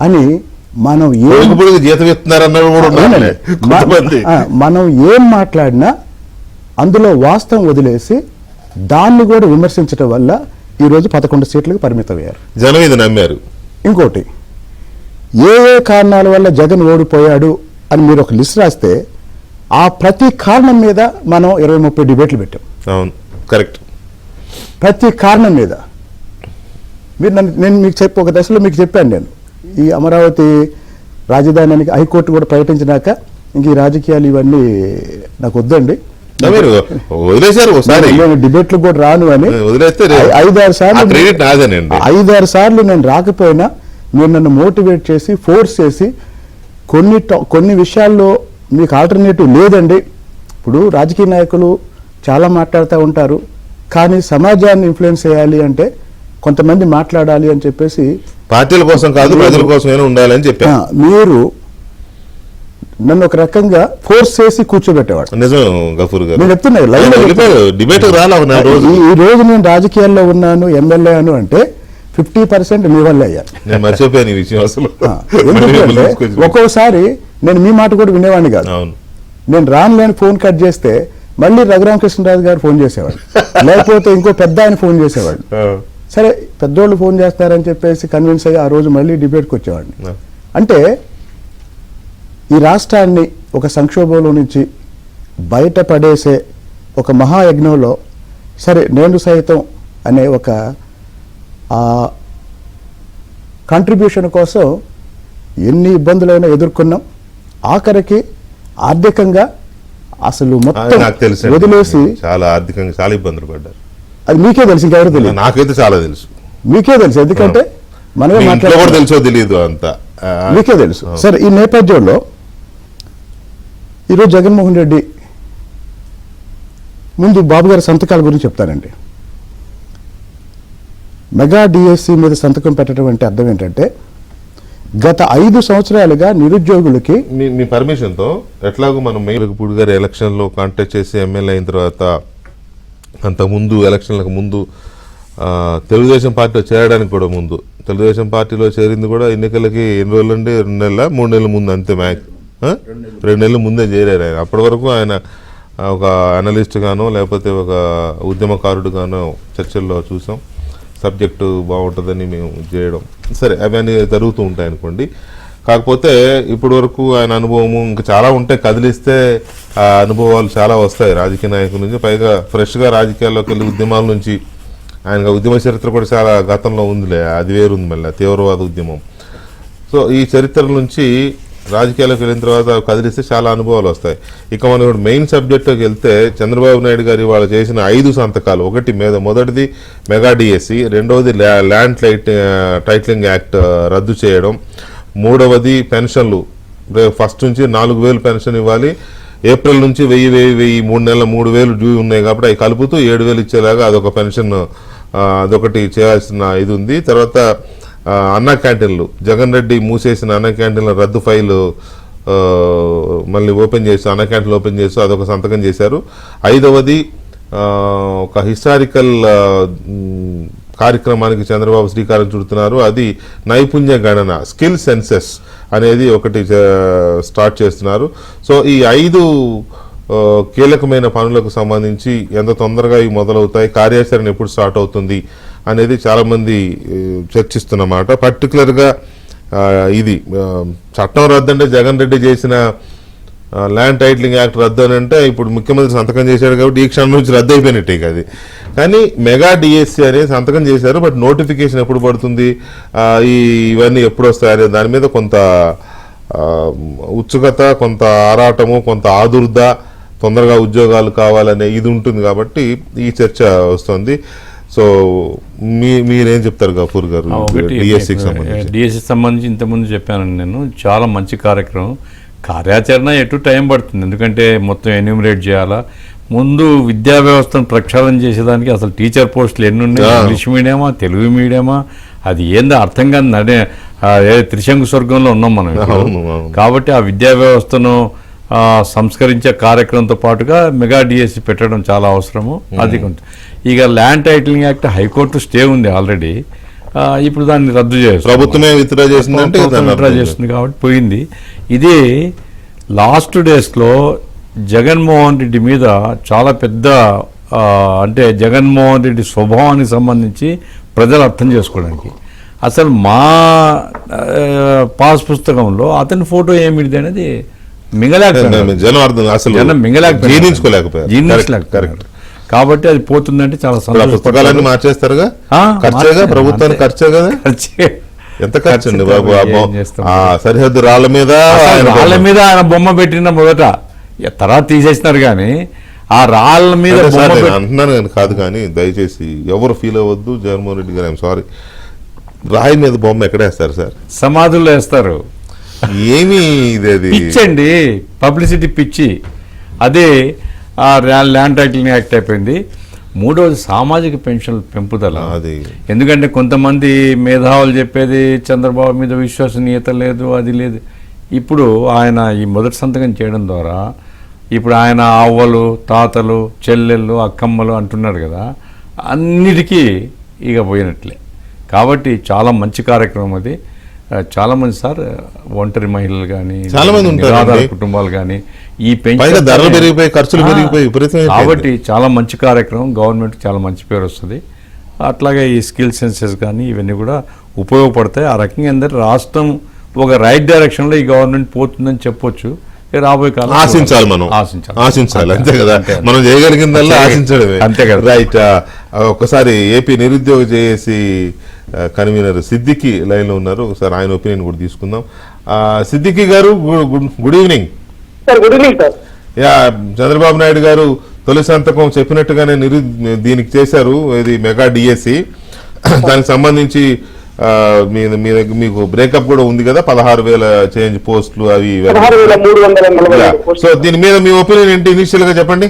అని మనం మనం ఏం మాట్లాడినా అందులో వాస్తవం వదిలేసి దాన్ని కూడా విమర్శించడం వల్ల ఈరోజు 11 సీట్లకు పరిమితమయ్యారు. జనం ఇది నమ్మారు. ఇంకోటి, ఏ కారణాల వల్ల జగన్ ఓడిపోయాడు అని మీరు ఒక లిస్ట్ రాస్తే ఆ ప్రతి కారణం మీద మనం 20-30 డిబేట్లు పెట్టాం. అవును, కరెక్ట్. ప్రతి కారణం మీద మీరు నేను మీకు ఒక దశలో మీకు చెప్పాను, నేను ఈ అమరావతి రాజధానికి హైకోర్టు కూడా ప్రకటించినాక ఇంక ఈ రాజకీయాలు ఇవన్నీ నాకు వద్దండి, వదిలేశారు. డిబేట్లు కూడా రాను అని 5-6 సార్లు నేను రాకపోయినా మీరు నన్ను మోటివేట్ చేసి ఫోర్స్ చేసి కొన్ని విషయాల్లో మీకు ఆల్టర్నేటివ్ లేదండి. ఇప్పుడు రాజకీయ నాయకులు చాలా మాట్లాడుతూ ఉంటారు, కానీ సమాజాన్ని ఇన్ఫ్లుయెన్స్ చేయాలి అంటే కొంతమంది మాట్లాడాలి అని చెప్పేసి, పార్టీల కోసం కాదు ప్రజల కోసం ఉండాలని చెప్పి మీరు నన్ను ఒక రకంగా ఫోర్స్ చేసి కూర్చోబెట్టేవాడు. నిజం గఫూర్ గారు, నేను చెప్తున్నా ఈ రోజు నేను రాజకీయాల్లో ఉన్నాను, ఎమ్మెల్యేను అంటే 50% మీ వల్ల అయ్యాను. నేను మర్చిపోయాను ఈ విషయం అసలు. ఎందుకంటే ఒక్కోసారి నేను మీ మాట కూడా వినేవాడిని కాదు. నేను రానులేని ఫోన్ కట్ చేస్తే మళ్ళీ రఘురామకృష్ణరాజు గారు ఫోన్ చేసేవాడు, లేకపోతే ఇంకో పెద్ద ఆయన ఫోన్ చేసేవాడు. సరే పెద్దోళ్ళు ఫోన్ చేస్తారని చెప్పేసి కన్విన్స్ అయ్యి ఆ రోజు మళ్ళీ డిబేట్కి వచ్చేవాడిని. అంటే ఈ రాష్ట్రాన్ని ఒక సంక్షోభంలో నుంచి బయటపడేసే ఒక మహాయజ్ఞంలో సరే నేను సైతం అనే ఒక కంట్రిబ్యూషన్ కోసం ఎన్ని ఇబ్బందులైనా ఎదుర్కొన్నాం. ఆఖరికి ఆర్థికంగా అసలు మొత్తం వదిలేసి చాలా ఆర్థికంగా చాలా ఇబ్బందులు పడ్డారు. అది మీకే తెలుసు, ఇంకెవరు తెలియదు. నాకైతే చాలా తెలుసు. మీకే తెలుసు, ఎందుకంటే మనమే మాట్లాడే తెలుసో తెలియదు అంతా మీకే తెలుసు. సరే ఈ నేపథ్యంలో ఈరోజు జగన్మోహన్ రెడ్డి ముందు బాబు గారి సంతకాల గురించి చెప్తానండి. మెగా డిఎస్సి మీద సంతకం పెట్టడం అంటే అర్థం ఏంటంటే గత 5 సంవత్సరాలుగా నిరుద్యోగులకి మీ పర్మిషన్తో ఎట్లాగో మనం పూడి గారి ఎలక్షన్లో కాంటాక్ట్ చేసి ఎమ్మెల్యే అయిన తర్వాత అంతకుముందు ఎలక్షన్లకు ముందు తెలుగుదేశం పార్టీలో చేరడానికి కూడా ముందు తెలుగుదేశం పార్టీలో చేరింది కూడా ఎన్నికలకి ఎన్ని రోజులు అండి, 2 నెలల 3 నెలల ముందు అంతే, 2 నెలల ముందే చేరారు ఆయన. అప్పటి వరకు ఆయన ఒక అనలిస్ట్ గానో లేకపోతే ఒక ఉద్యమకారుడు గానో చర్చల్లో చూసాం. సబ్జెక్టు బాగుంటుందని మేము చేయడం సరే అవన్నీ జరుగుతూ ఉంటాయి అనుకోండి. కాకపోతే ఇప్పటి వరకు ఆయన అనుభవము ఇంకా చాలా ఉంటాయి, కదిలిస్తే ఆ అనుభవాలు చాలా వస్తాయి రాజకీయ నాయకుల నుంచి. పైగా ఫ్రెష్గా రాజకీయాల్లోకి వెళ్ళి ఉద్యమాల నుంచి ఆయన ఉద్యమ చరిత్ర కూడా చాలా గతంలో ఉందిలే, అది వేరుంది మళ్ళీ తీవ్రవాద ఉద్యమం. సో ఈ చరిత్ర నుంచి రాజకీయాలకు వెళ్ళిన తర్వాత కదిలిస్తే చాలా అనుభవాలు వస్తాయి. ఇక మనం మెయిన్ సబ్జెక్టుకి వెళ్తే చంద్రబాబు నాయుడు గారు వాళ్ళు చేసిన 5 సంతకాలు, మొదటిది మెగా డిఎస్సి, రెండవది ల్యాండ్ టైటిలింగ్ యాక్ట్ రద్దు చేయడం, మూడవది పెన్షన్లు ఫస్ట్ నుంచి 4,000 పెన్షన్ ఇవ్వాలి, ఏప్రిల్ నుంచి 1000 3 నెలల 3,000 డ్యూ ఉన్నాయి కాబట్టి అవి కలుపుతూ 7,000 ఇచ్చేలాగా అదొక పెన్షన్, అదొకటి చేయాల్సిన ఇది ఉంది. తర్వాత అన్నా క్యాంటీన్లు, జగన్ రెడ్డి మూసేసిన అన్నా క్యాంటీన్ల రద్దు ఫైలు మళ్ళీ ఓపెన్ చేసి అన్నా క్యాంటీన్లు ఓపెన్ చేసి అదొక సంతకం చేశారు. 5వది ఒక హిస్టారికల్ కార్యక్రమానికి చంద్రబాబు శ్రీకారం చుడుతున్నారు. అది నైపుణ్య గణన, స్కిల్ సెన్సెస్ అనేది ఒకటి స్టార్ట్ చేస్తున్నారు. సో ఈ 5 కీలకమైన పనులకు సంబంధించి ఎంత తొందరగా ఇవి మొదలవుతాయి, కార్యాచరణ ఎప్పుడు స్టార్ట్ అవుతుంది అనేది చాలామంది చర్చిస్తున్నమాట. పర్టికులర్గా ఇది చట్టం రద్దు అంటే జగన్ రెడ్డి చేసిన ల్యాండ్ టైటిలింగ్ యాక్ట్ రద్దు అని అంటే ఇప్పుడు ముఖ్యమంత్రి సంతకం చేశాడు కాబట్టి ఈ క్షణం నుంచి రద్దు అయిపోయినట్టే అది. కానీ మెగా డిఎస్సి అనేది సంతకం చేశారు, బట్ నోటిఫికేషన్ ఎప్పుడు పడుతుంది, ఇవన్నీ ఎప్పుడు వస్తాయనే దాని మీద కొంత ఉత్సుకత, కొంత ఆరాటము, కొంత ఆదుర్ద, తొందరగా ఉద్యోగాలు కావాలనే ఇది ఉంటుంది కాబట్టి ఈ చర్చ వస్తుంది. సో మీరేం చెప్తారు గఫూర్ గారు డిఎస్సికి సంబంధించి? డిఎస్సికి సంబంధించి ఇంతకుముందు చెప్పానండి నేను, చాలా మంచి కార్యక్రమం. కార్యాచరణ ఎటు టైం పడుతుంది, ఎందుకంటే మొత్తం ఎన్యూమరేట్ చేయాలా. ముందు విద్యా వ్యవస్థను ప్రక్షాళన చేసేదానికి అసలు టీచర్ పోస్టులు ఎన్ని ఉన్నాయి, ఇంగ్లీష్ మీడియమా తెలుగు మీడియమా, అది ఏందో అర్థం కాదు. త్రిశంకు స్వర్గంలో ఉన్నాం మనం. కాబట్టి ఆ విద్యా వ్యవస్థను సంస్కరించే కార్యక్రమంతో పాటుగా మెగా డిఎస్సి పెట్టడం చాలా అవసరము. అది కొంత ఇక land titling act high court stay ఉంది ఆల్రెడీ, ఇప్పుడు దాన్ని రద్దు చేస్తుంది, ప్రభుత్వమే విత్డ్రా చేసిందంటే విత్డ్రా చేస్తుంది కాబట్టి పోయింది. ఇది లాస్ట్ డేస్లో జగన్మోహన్ రెడ్డి మీద చాలా పెద్ద అంటే జగన్మోహన్ రెడ్డి స్వభావానికి సంబంధించి ప్రజలు అర్థం చేసుకోవడానికి అసలు మా పాస్ పుస్తకంలో అతని ఫోటో ఏమిటిది అనేది మింగలేకపోయారు. కాబట్టి అది పోతుందంటే చాలా పుస్తకాలన్నీ మార్చేస్తారుగా, ప్రభుత్వానికి ఖర్చే కదా. ఎంత ఖర్చు అండి బాబు సరిహద్దు రాళ్ళ మీద ఆయన బొమ్మ పెట్టిన మొదట, తర్వాత తీసేసినారు కానీ ఆ రాళ్ళ మీద అంటున్నాను కానీ కాదు. కానీ దయచేసి ఎవరు ఫీల్ అవ్వద్దు, జగన్మోహన్ రెడ్డి గారు, ఐఎమ్ సారీ, రాయి మీద బొమ్మ ఎక్కడేస్తారు సార్? సమాధుల్లో వేస్తారు. ఏమి ఇది పిచ్చండి, పబ్లిసిటీ పిచ్చి. అదే ఆ ల్యాండ్ టైటిలింగ్ యాక్ట్ అయిపోయింది. మూడవది సామాజిక పెన్షన్ల పెంపుదల. ఎందుకంటే కొంతమంది మేధావులు చెప్పేది చంద్రబాబు మీద విశ్వసనీయత లేదు, అది లేదు. ఇప్పుడు ఆయన ఈ మొదటి సంతకం చేయడం ద్వారా ఇప్పుడు ఆయన అవ్వలు, తాతలు, చెల్లెళ్ళు, అక్కమ్మలు అంటున్నారు కదా, అన్నిటికీ ఇక పోయినట్లే. కాబట్టి చాలా మంచి కార్యక్రమం అది. చాలా మంది సార్ ఒంటరి మహిళలు కానీ, చాలా మంది ఉంటారు, కుటుంబాలు కానీ ఈ ధరలు పెరిగిపోయి, ఖర్చులు పెరిగిపోయి, కాబట్టి చాలా మంచి కార్యక్రమం. గవర్నమెంట్ చాలా మంచి పేరు వస్తుంది. అట్లాగే ఈ స్కిల్ సెన్సెస్ కానీ ఇవన్నీ కూడా ఉపయోగపడతాయి. ఆ రకంగా ఏంటంటే రాష్ట్రం ఒక రైట్ డైరెక్షన్లో ఈ గవర్నమెంట్ పోతుందని చెప్పొచ్చు. రాబోయే కాలం ఆశించాలి, మనం ఆశించాలి, అంతే కదా. మనం చేయగలిగిందల్లా ఆశించడమే, అంతే కదా. రైట్. ఒకసారి ఏపీ నిరుద్యోగ జేఏసీ కన్వీనర్ సిద్దికి లైన్ లో ఉన్నారు, ఒకసారి ఆయన ఒపీనియన్ కూడా తీసుకుందాం. సిద్దికి గారు, good evening. Good evening sir. Chandrababu Naidu గారు తొలి సంతకం చెప్పినట్టుగానే దీనికి చేశారు, ఇది మెగా డిఎస్సి. దానికి సంబంధించి మీకు బ్రేకప్ కూడా ఉంది కదా, 16,000 చేంజ్ పోస్టులు అవి. సో దీని మీద మీ ఒపీనియన్ ఏంటి ఇనిషియల్ గా చెప్పండి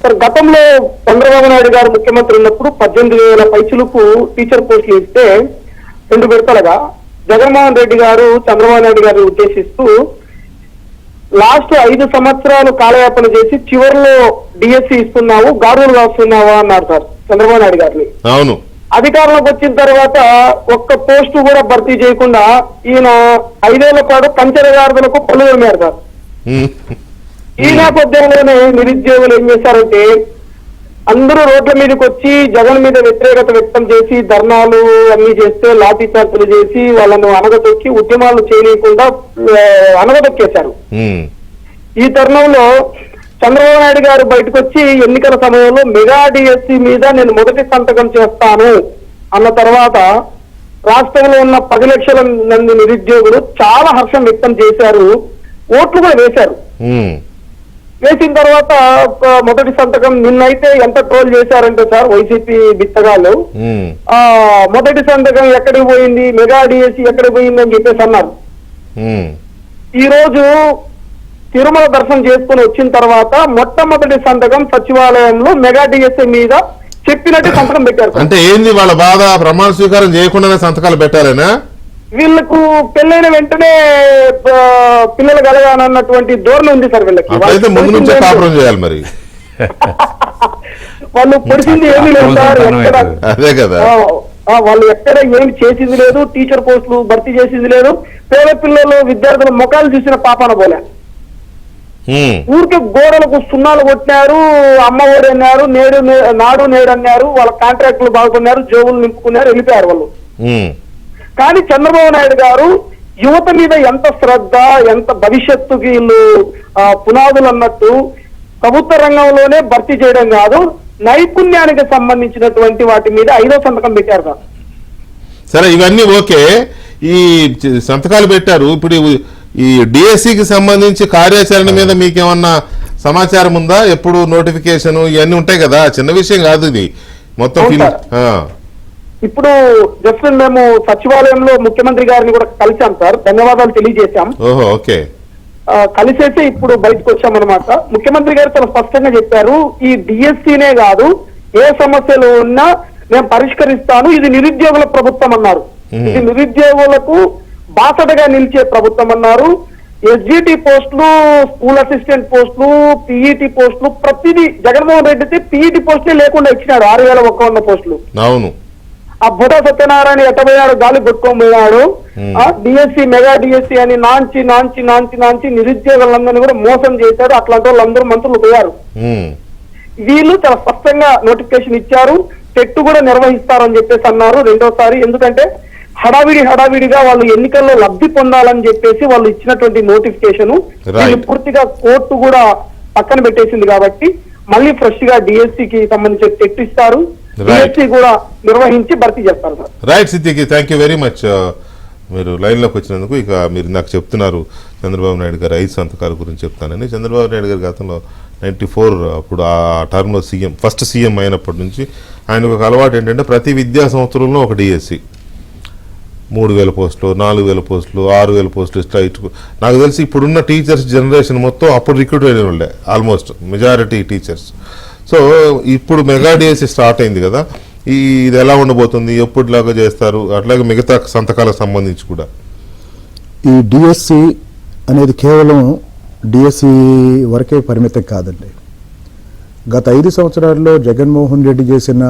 సార్. గతంలో చంద్రబాబు నాయుడు గారు ముఖ్యమంత్రి ఉన్నప్పుడు 18,000 పైచులకు టీచర్ పోస్టులు ఇస్తే 2 విడతలుగా జగన్మోహన్ రెడ్డి గారు చంద్రబాబు నాయుడు గారిని ఉద్దేశిస్తూ లాస్ట్ 5 సంవత్సరాలు కాలయాపన చేసి చివరిలో డిఎస్సి ఇస్తున్నావు, గారులు రాస్తున్నావా అన్నారు సార్ చంద్రబాబు నాయుడు గారిని. అవును. అధికారంలోకి వచ్చిన తర్వాత ఒక్క పోస్టు కూడా భర్తీ చేయకుండా ఈయన 5 ఏళ్ల పాటు పంచరగారులకు పనులు ఉన్నారు సార్. ఈ నేపథ్యంలోనే నిరుద్యోగులు ఏం చేశారంటే అందరూ రోడ్ల మీదకి వచ్చి జగన్ మీద వ్యతిరేకత వ్యక్తం చేసి ధర్నాలు అన్ని చేస్తే లాఠీ చార్జీలు చేసి వాళ్ళను అనగతొక్కి ఉద్యమాలు చేయలేకుండా అనగదొక్కేశారు. ఈ తరుణంలో చంద్రబాబు నాయుడు గారు బయటకు వచ్చి ఎన్నికల సమయంలో మెగా డిఎస్సి మీద నేను మొదటి సంతకం చేస్తాను అన్న తర్వాత రాష్ట్రంలో ఉన్న 10 లక్షల మంది నిరుద్యోగులు చాలా హర్షం వ్యక్తం చేశారు, ఓట్లు కూడా వేశారు. వేసిన తర్వాత మొదటి సంతకం నిన్నైతే ఎంత ట్రోల్ చేశారంటే సార్ వైసీపీ బిత్తగాళ్ళు, మొదటి సంతకం ఎక్కడికి పోయింది, మెగా డిఎస్సి ఎక్కడికి పోయింది అని చెప్పేసి అన్నారు. ఈ రోజు తిరుమల దర్శనం చేసుకుని వచ్చిన తర్వాత మొట్టమొదటి సంతకం సచివాలయంలో మెగా డిఎస్సి మీద చెప్పినట్టు సంతకం పెట్టారు. అంటే ఏంది వాళ్ళ బాధ? ప్రమాణ స్వీకారం చేయకుండానే సంతకాలు పెట్టారేనా? వీళ్ళకు పెళ్ళైన వెంటనే పిల్లలు కలగాలన్నటువంటి ధోరణి ఉంది సార్ వీళ్ళకి. అయితే ముందు నుంచే కాపురం చేయాలి మరి. వాళ్ళు పొడిచింది ఏమీ లేదు సార్. ఎక్కడ అదే కదా. వాళ్ళు ఎక్కడ ఏమి చేసింది లేదు, టీచర్ పోస్టులు భర్తీ చేసింది లేదు, పేద పిల్లలు విద్యార్థుల ముఖాలు చూసిన పాపాన పోలే. ఊరికే గోడలకు సున్నాలు కొట్టినారు, అమ్మ ఒడి అన్నారు, నాడు నేడు అన్నారు, వాళ్ళ కాంట్రాక్టులు బాగుకున్నారు, జోబులు నింపుకున్నారు, వెళ్ళిపోయారు వాళ్ళు. కానీ చంద్రబాబు నాయుడు గారు యువత మీద ఎంత శ్రద్ధ, ఎంత భవిష్యత్తుకి వీళ్ళు పునాదులు అన్నట్టు ప్రభుత్వ రంగంలోనే భర్తీ చేయడం కాదు, నైపుణ్యానికి సంబంధించినటువంటి వాటి మీద 5వ సంతకం పెట్టారు సార్. సరే, ఇవన్నీ ఓకే. ఈ సంతకాలు పెట్టారు. ఇప్పుడు ఈ డిఎస్సికి సంబంధించి కార్యాచరణ మీద మీకేమన్నా సమాచారం ఉందా? ఎప్పుడు నోటిఫికేషన్ ఇవన్నీ ఉంటాయి కదా, చిన్న విషయం కాదు ఇది మొత్తం. ఇప్పుడు జస్ట్ మేము సచివాలయంలో ముఖ్యమంత్రి గారిని కూడా కలిసాం సార్, ధన్యవాదాలు తెలియజేశాం. ఓహో, ఓకే. కలిసేసి ఇప్పుడు బయటకు వచ్చామన్నమాట. ముఖ్యమంత్రి గారు చాలా స్పష్టంగా చెప్పారు, ఈ డిఎస్సీనే కాదు ఏ సమస్యలు ఉన్నా నేను పరిష్కరిస్తాను, ఇది నిరుద్యోగుల ప్రభుత్వం అన్నారు. ఇది నిరుద్యోగులకు బాసటగా నిలిచే ప్రభుత్వం అన్నారు. ఎస్జిటి పోస్టులు, స్కూల్ అసిస్టెంట్ పోస్టులు, పిఈటి పోస్టులు, ప్రతిదీ జగన్మోహన్ రెడ్డి అయితే పిఈటి పోస్టులే లేకుండా ఇచ్చినాడు 6,100 పోస్టులు. అవును. ఆ బుధ సత్యనారాయణ ఎట్టబోయాడు, గాలి కొట్టుకొని పోయాడు. డిఎస్సి, మెగా డిఎస్సి అని నాంచి నాంచి నాంచి నాంచి నిరుద్యోగులందరినీ కూడా మోసం చేశాడు. అట్లాంటి వాళ్ళందరూ మంత్రులు పోయారు. వీళ్ళు చాలా స్పష్టంగా నోటిఫికేషన్ ఇచ్చారు, టెట్ కూడా నిర్వహిస్తారని చెప్పేసి అన్నారు రెండోసారి. ఎందుకంటే హడావిడిగా వాళ్ళు ఎన్నికల్లో లబ్ధి పొందాలని చెప్పేసి వాళ్ళు ఇచ్చినటువంటి నోటిఫికేషన్ పూర్తిగా కోర్టు కూడా పక్కన పెట్టేసింది కాబట్టి మళ్ళీ ఫ్రెష్ గా డిఎస్సికి సంబంధించిన టెట్ ఇస్తారు, డిఎస్సి కూడా నిర్వహించి భర్తీ చేస్తారు sir. Right Siddiqui, thank you very much. మీరు లైన్లోకి వచ్చినందుకు. ఇక మీరు నాకు చెప్తున్నారు చంద్రబాబు నాయుడు గారు 5 సంతకాల గురించి చెప్తానని. చంద్రబాబు నాయుడు గారి గతంలో 94 అప్పుడు ఆ టర్మ్లో ఫస్ట్ సీఎం అయినప్పటి నుంచి ఆయనకు ఒక అలవాటు ఏంటంటే ప్రతి విద్యా సంవత్సరంలో ఒక డిఎస్సి, 3,000 పోస్టులు, 4,000 పోస్టులు, 6,000 పోస్టులు స్ట్రైట్. నాకు తెలిసి ఇప్పుడున్న టీచర్స్ జనరేషన్ మొత్తం అప్పుడు రిక్రూట్ అయిన వాళ్ళే, ఆల్మోస్ట్ మెజారిటీ టీచర్స్. సో ఇప్పుడు మెగా డిఎస్సి స్టార్ట్ అయింది కదా, ఇది ఎలా ఉండబోతుంది, ఎప్పుడులాగా చేస్తారు, అట్లాగే మిగతా సంతకాలకు సంబంధించి కూడా? ఈ డిఎస్సి అనేది కేవలం డిఎస్సి వరకే పరిమితం కాదండి. గత 5 సంవత్సరాల్లో జగన్మోహన్ రెడ్డి చేసిన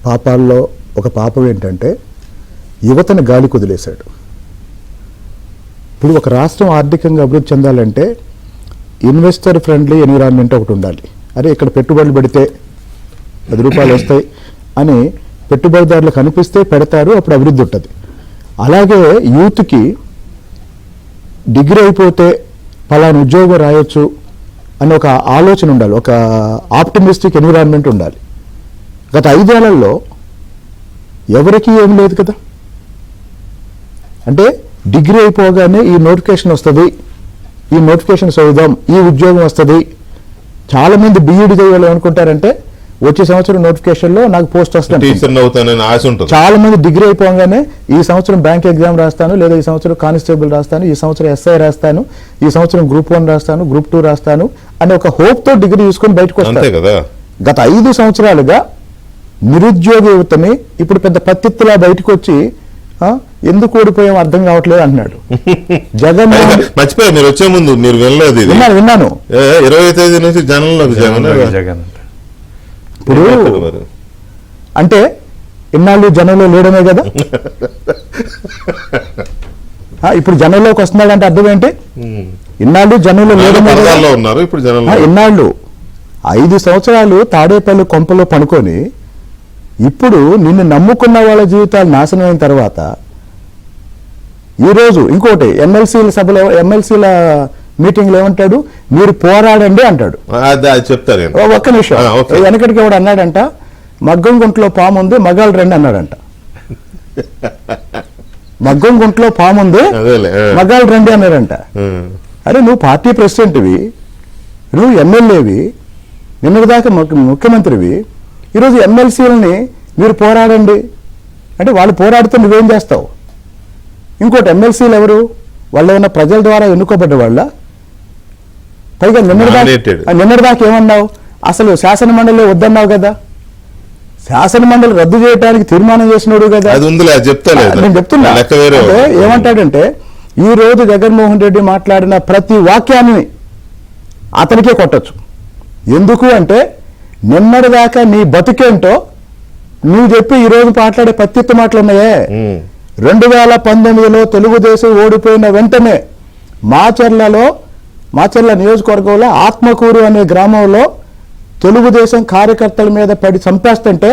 పాపాల్లో ఒక పాపం ఏంటంటే యువతను గాలి కుదిలేశాడు. ఇప్పుడు ఒక రాష్ట్రం ఆర్థికంగా అభివృద్ధి చెందాలంటే ఇన్వెస్టర్ ఫ్రెండ్లీ ఎన్విరాన్మెంట్ ఒకటి ఉండాలి. అరే ఇక్కడ పెట్టుబడులు పెడితే 10 రూపాయలు వస్తాయి అని పెట్టుబడిదారులకు అనిపిస్తే పెడతారు, అప్పుడు అభివృద్ధి ఉంటుంది. అలాగే యూత్కి డిగ్రీ అయిపోతే పలానా ఉద్యోగం రాయొచ్చు అని ఒక ఆలోచన ఉండాలి, ఒక ఆప్టిమిస్టిక్ ఎన్విరాన్మెంట్ ఉండాలి. గత 5 ఏళ్లలో ఎవరికీ ఏం లేదు కదా. అంటే డిగ్రీ అయిపోగానే ఈ నోటిఫికేషన్ వస్తుంది, ఈ నోటిఫికేషన్ చదువుదాం, ఈ ఉద్యోగం వస్తుంది. చాలామంది బీఈడి చేయాలి అనుకుంటారంటే వచ్చే సంవత్సరం నోటిఫికేషన్లో నాకు పోస్ట్ వస్తుంది. చాలా మంది డిగ్రీ అయిపోగానే ఈ సంవత్సరం బ్యాంక్ ఎగ్జామ్ రాస్తాను, లేదా ఈ సంవత్సరం కానిస్టేబుల్ రాస్తాను, ఈ సంవత్సరం ఎస్ఐ రాస్తాను, ఈ సంవత్సరం గ్రూప్ 1 రాస్తాను, గ్రూప్ 2 రాస్తాను అని ఒక హోప్తో డిగ్రీ తీసుకొని బయటకు వస్తారు. గత 5 సంవత్సరాలుగా నిరుద్యోగ యువతని ఇప్పుడు పెద్ద పత్తిలా బయటకు వచ్చి ఎందుకు ఓడిపోయాం అర్థం కావట్లేదు అంటున్నాడు జగన్. మర్చిపోయా, మీరు వచ్చే ముందు మీరు వెళ్ళలేదు. విన్నాను 20వ తేదీ నుంచి జగన్ ఇప్పుడు అంటే ఇన్నాళ్ళు జనంలో లేడమే కదా. ఇప్పుడు జనంలోకి వస్తున్నాడు అంటే అర్థం ఏంటి? ఇన్నాళ్ళు జనంలో లేడమే ఉన్నారు. ఇప్పుడు ఇన్నాళ్ళు 5 సంవత్సరాలు తాడేపల్లి కొంపలో పనుకొని ఇప్పుడు నిన్ను నమ్ముకున్న వాళ్ళ జీవితాలు నాశనం అయిన తర్వాత ఈరోజు ఇంకోటి ఎమ్మెల్సీల సభలో ఎమ్మెల్సీల మీటింగ్లో ఏమంటాడు, మీరు పోరాడండి అంటాడు. చెప్తారు ఒక్క నిమిషం, వెనకటికి ఎవడు అన్నాడంట, మగ్గం గుంట్లో పాము ఉంది మగాళ్ళు రండి అన్నాడంట. మగ్గం గుంట్లో పాము ఉంది మగాళ్ళు రండి అన్నాడంట. అరే నువ్వు పార్టీ ప్రెసిడెంట్వి, నువ్వు ఎమ్మెల్యేవి, నిన్నటిదాకా ముఖ్యమంత్రివి, ఈరోజు ఎమ్మెల్సీలని మీరు పోరాడండి అంటే వాళ్ళు పోరాడితే నువ్వేం చేస్తావు? ఇంకోటి ఎమ్మెల్సీలు ఎవరు? వాళ్ళు ఏమన్నా ప్రజల ద్వారా ఎన్నుకోబడ్డ వాళ్ళ? పైగా నిన్నటిదాకా ఏమన్నావు? అసలు శాసన మండలి వద్దన్నావు కదా, శాసన మండలి రద్దు చేయడానికి తీర్మానం చేసినాడు కదా. నేను చెప్తున్నా ఏమంటాడంటే ఈ రోజు జగన్మోహన్ రెడ్డి మాట్లాడిన ప్రతి వాక్యాన్ని అతనికే కొట్టచ్చు. ఎందుకు అంటే నిన్నటిదాకా నీ బతుకేంటో నువ్వు చెప్పి ఈరోజు మాట్లాడే పత్తిత్తు మాటలు ఉన్నాయే. 2019లో తెలుగుదేశం ఓడిపోయిన వెంటనే మాచర్ల నియోజకవర్గంలో ఆత్మకూరు అనే గ్రామంలో తెలుగుదేశం కార్యకర్తల మీద పడి చంపేస్తుంటే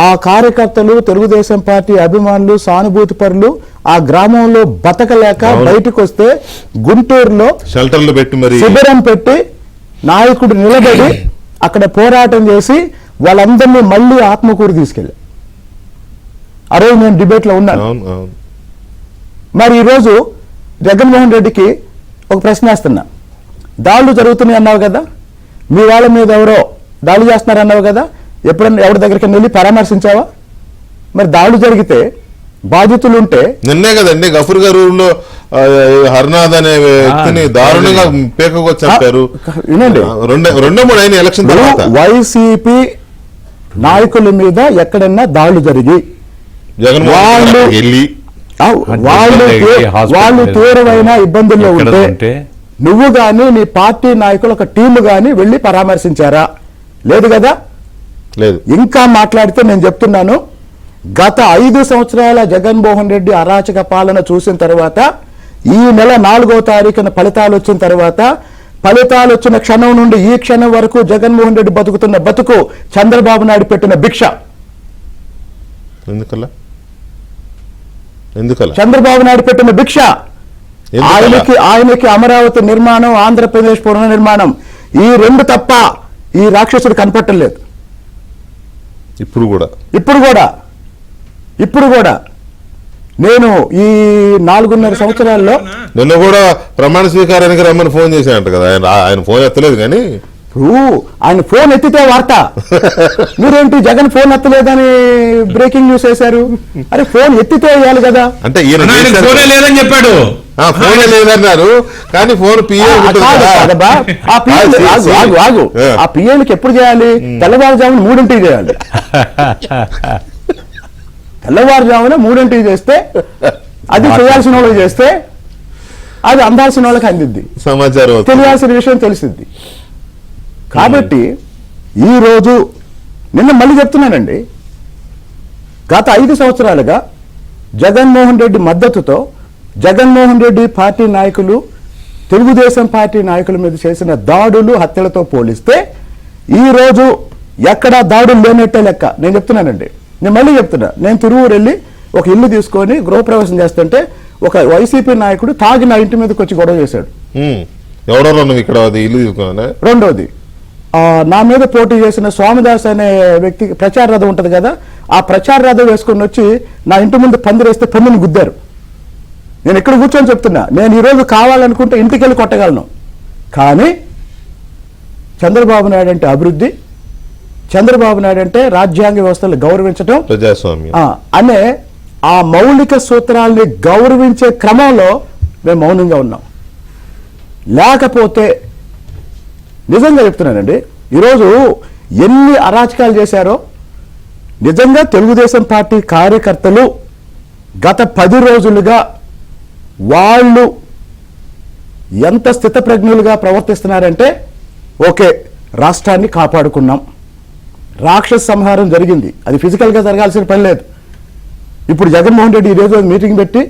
ఆ కార్యకర్తలు, తెలుగుదేశం పార్టీ అభిమానులు, సానుభూతి పరులు ఆ గ్రామంలో బతకలేక బయటకు వస్తే గుంటూరులో షెల్టర్లు పెట్టి మరి శిబిరం పెట్టి నాయకుడు నిలబడి అక్కడ పోరాటం చేసి వాళ్ళందరినీ మళ్ళీ ఆత్మకూరు తీసుకెళ్ళి ఆ రోజు నేను డిబేట్లో ఉన్నాను. మరి ఈరోజు జగన్మోహన్ రెడ్డికి ఒక ప్రశ్న వేస్తున్నా. దాడులు జరుగుతున్నాయి అన్నావు కదా, మీ వాళ్ళ మీద ఎవరో దాడులు చేస్తున్నారు అన్నావు కదా, ఎప్పుడన్నా ఎవరి దగ్గరికి వెళ్ళి పరామర్శించావా? మరి దాడులు జరిగితే బాధితులు ఉంటే నిన్నే కదండి గఫూర్ గారు ఊళ్ళో హర్నాథ్ అనే వ్యక్తిని దారుణంగా పేకకొచ్చి చంపారు. వినండి, 2-3 అయిన ఎలక్షన్ తర్వాత వైసీపీ నాయకుల మీద ఎక్కడన్నా దాడులు జరిగి వాళ్ళు తీవ్రమైన ఇబ్బందుల్లో ఉంటే నువ్వు గాని నీ పార్టీ నాయకులు ఒక టీము గాని వెళ్ళి పరామర్శించారా? లేదు కదా. లేదు. ఇంకా మాట్లాడితే నేను చెప్తున్నాను, గత 5 సంవత్సరాల జగన్మోహన్ రెడ్డి అరాచక పాలన చూసిన తర్వాత ఈ నెల 4వ తారీఖున ఫలితాలు వచ్చిన తర్వాత ఫలితాలు వచ్చిన క్షణం నుండి ఈ క్షణం వరకు జగన్మోహన్ రెడ్డి బతుకుతున్న బతుకు చంద్రబాబు నాయుడు పెట్టిన భిక్ష. చంద్రబాబు నాయుడు పెట్టిన భిక్ష. ఆయనకి అమరావతి నిర్మాణం, ఆంధ్రప్రదేశ్ పునర్నిర్మాణం ఈ 2 తప్ప ఈ రాక్షసుడు కనపట్టలేదు. ఇప్పుడు కూడా నేను ఈ 4.5 సంవత్సరాల్లో నిన్న కూడా ప్రమాణ స్వీకారానికి రమ్మని ఫోన్ చేశానంట కదా, ఆయన ఫోన్ ఎత్తలేదు. కానీ ఆయన ఫోన్ ఎత్తితే వార్త, మీరేంటి జగన్ ఫోన్ ఎత్తలేదని బ్రేకింగ్ న్యూస్ వేశారు. అరే ఫోన్ ఎత్తితే వేయాలి కదా. అంటే ఫోనే లేదని చెప్పాడు, ఫోనే లేదన్నారు. కానీ ఫోన్ ఆ పిఏలకి ఎప్పుడు చేయాలి? తెల్లవారుజామున 3ంటికి చేయాలి. తెల్లవారుజామున 3ంటికి చేస్తే అది చేయాల్సిన వాళ్ళకి చేస్తే అది అందాల్సిన వాళ్ళకి అందిద్ది, సమాచారం తెలియాల్సిన విషయం తెలిసిద్ది. కాబట్టి ఈరోజు నిన్న మళ్ళీ చెప్తున్నానండి, గత 5 సంవత్సరాలుగా జగన్మోహన్ రెడ్డి మద్దతుతో జగన్మోహన్ రెడ్డి పార్టీ నాయకులు, తెలుగుదేశం పార్టీ నాయకుల మీద చేసిన దాడులు, హత్యలతో పోలిస్తే ఈరోజు ఎక్కడా దాడులు లేనట్టే లెక్క. నేను చెప్తున్నానండి, నేను మళ్ళీ చెప్తున్నా, నేను తిరువూరు వెళ్ళి ఒక ఇల్లు తీసుకొని గృహప్రవేశం చేస్తుంటే ఒక వైసీపీ నాయకుడు తాగి నా ఇంటి మీదకి వచ్చి గొడవ చేశాడు. ఇక్కడ ఇల్లు తీసుకున్నా. రెండోది, నా మీద పోటీ చేసిన స్వామిదాస్ అనే వ్యక్తి ప్రచార రథం ఉంటుంది కదా, ఆ ప్రచార రథం వేసుకొని వచ్చి నా ఇంటి ముందు పందిరేస్తే పందిని గుద్దారు. నేను ఇక్కడ కూర్చొని చెప్తున్నా, నేను ఈరోజు కావాలనుకుంటే ఇంటికి వెళ్ళి కొట్టగలను. కానీ చంద్రబాబు నాయుడు అంటే అభివృద్ధి, చంద్రబాబు నాయుడు అంటే రాజ్యాంగ వ్యవస్థలు గౌరవించడం, ప్రజాస్వామ్యం అనే ఆ మౌలిక సూత్రాల్ని గౌరవించే క్రమంలో మేము మౌనంగా ఉన్నాం. లేకపోతే నిజంగా చెప్తున్నానండి, ఈరోజు ఎన్ని అరాచకాలు చేశారో నిజంగా తెలుగుదేశం పార్టీ కార్యకర్తలు గత 10 రోజులుగా వాళ్ళు ఎంత స్థితప్రజ్ఞులుగా ప్రవర్తిస్తున్నారంటే, ఓకే రాష్ట్రాన్ని కాపాడుకున్నాం, రాక్షస సంహారం జరిగింది, అది ఫిజికల్గా జరగాల్సిన పని లేదు. ఇప్పుడు జగన్మోహన్ రెడ్డి ఈరోజు మీటింగ్ పెట్టి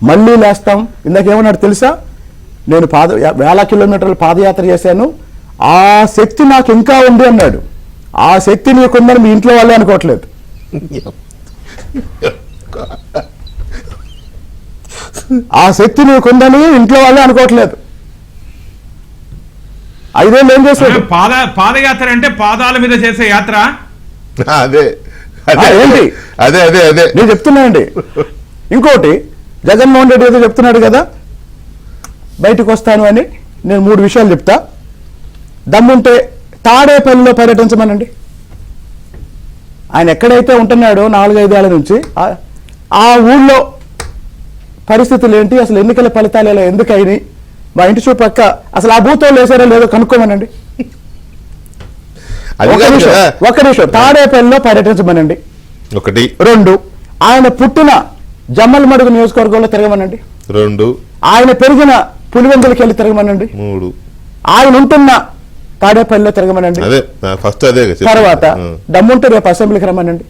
మళ్ళీ లేస్తాం, ఇందాకేమన్నాడు తెలుసా, నేను 1000 కిలోమీటర్లు పాదయాత్ర చేశాను, ఆ శక్తి నాకు ఇంకా ఉంది అన్నాడు. ఆ శక్తి నీకుందని మీ ఇంట్లో వాళ్ళే అనుకోవట్లేదు. ఆ శక్తి నీకుందని ఇంట్లో వాళ్ళే అనుకోవట్లేదు. 5 ఏళ్ళు ఏం చేశాడు? పాదయాత్ర అంటే పాదాల మీద చేసే యాత్ర. ఏంటి అదే నేను చెప్తున్నానండి. ఇంకోటి, జగన్మోహన్ రెడ్డి ఏదో చెప్తున్నాడు కదా బయటకు వస్తాను అని, నేను 3 విషయాలు చెప్తా. దమ్ముంటే తాడేపల్లిలో పర్యటించమనండి. ఆయన ఎక్కడైతే ఉంటున్నాడో 4-5 ఏళ్ల నుంచి ఆ ఊళ్ళో పరిస్థితులు ఏంటి, అసలు ఎన్నికల ఫలితాలు ఎలా ఎందుకు అయినాయి, మా ఇంటి చుట్టుపక్క అసలు ఆ బూతోళ్ళు వేసారో లేదో కనుక్కోమనండి. ఒక్క నిమిషం తాడేపల్లిలో పర్యటించమనండి. 1. 2, ఆయన పుట్టిన జమ్మలమడుగు నియోజకవర్గంలో తిరగమనండి. 2, ఆయన పెరిగిన పులివెందులకి వెళ్ళి తిరగమనండి. 3, ఆయన ఉంటున్న తాడేపల్లిలో తిరగమనండి. అదే ఫస్ట్ అదే చెప్పేది. తర్వాత దమ్ముంటే రేపు అసెంబ్లీకి రమ్మనండి.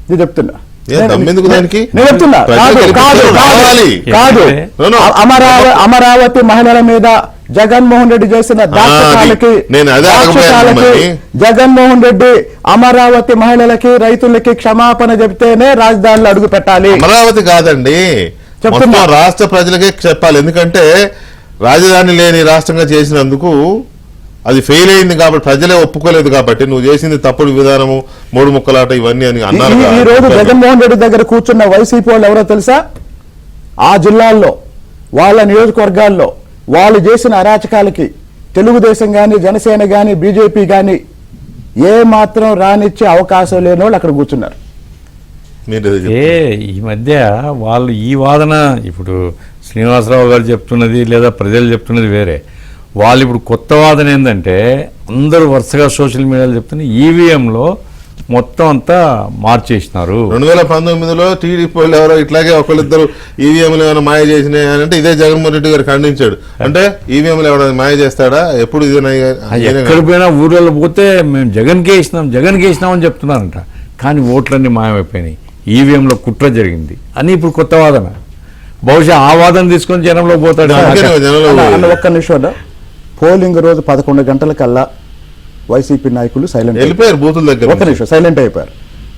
ఇది చెప్తున్నా. దమ్మెందుకు దానికి? నేను చెప్తున్నా. కాదు అమరావతి మహిళల మీద జగన్మోహన్ రెడ్డి చేసిన దాక్షకాలకి జగన్మోహన్ రెడ్డి అమరావతి మహిళలకి రైతులకి క్షమాపణ చెప్తేనే రాజధానిలో అడుగు పెట్టాలి. అమరావతి కాదండి, మొత్తం రాష్ట్ర ప్రజలకే చెప్పాలి. ఎందుకంటే రాజధాని లేని రాష్ట్రంగా చేసినందుకు అది ఫెయిల్ అయింది కాబట్టి, ప్రజలే ఒప్పుకోలేదు కాబట్టి, నువ్వు చేసింది తప్పుడు విధానము, 3 ముక్కలాట ఇవన్నీ అని అన్నారు. ఈ రోజు జగన్మోహన్ రెడ్డి దగ్గర కూర్చున్న వైసీపీ వాళ్ళు ఎవరో తెలుసా? ఆ జిల్లాల్లో వాళ్ళ నియోజకవర్గాల్లో వాళ్ళు చేసిన అరాచకాలకి తెలుగుదేశం గాని, జనసేన గాని, బీజేపీ గాని ఏ మాత్రం రానిచ్చే అవకాశం లేని వాళ్ళు అక్కడ కూర్చున్నారు. ఈ మధ్య వాళ్ళు ఈ వాదన, ఇప్పుడు శ్రీనివాసరావు గారు చెప్తున్నది లేదా ప్రజలు చెప్తున్నది వేరే. వాళ్ళు ఇప్పుడు కొత్త వాదన ఏంటంటే, అందరూ వరుసగా సోషల్ మీడియాలో చెప్తున్న ఈవీఎంలో మొత్తం అంతా మార్చేసినారు. 2019లో టీడీపీ వాళ్ళు ఎవరో ఇట్లాగే ఒకళ్ళిద్దరు ఈవీఎంలు ఏమైనా మాయ చేసినాయి అంటే ఇదే జగన్మోహన్ రెడ్డి గారు ఖండించాడు. అంటే ఈవీఎంలు ఎవరైనా మాయ చేస్తాడా? ఎప్పుడు ఇదే ఎక్కడ పోయినా ఊళ్ళో పోతే మేము జగన్కే ఇచ్చినాం అని చెప్తున్నారంట. కానీ ఓట్లన్నీ మాయమైపోయినాయి, ఈవీఎంలో కుట్ర జరిగింది అని ఇప్పుడు కొత్త వాదన. బహుశా ఆ వాదన తీసుకొని జనంలో పోతాడు. ఒక్క నిమిషం, పోలింగ్ రోజు 11 గంటలకల్లా వైసీపీ నాయకులు సైలెంట్ వెళ్ళిపోయారు, బూతుల దగ్గర. ఒక నిమిషం సైలెంట్ అయిపోయారు.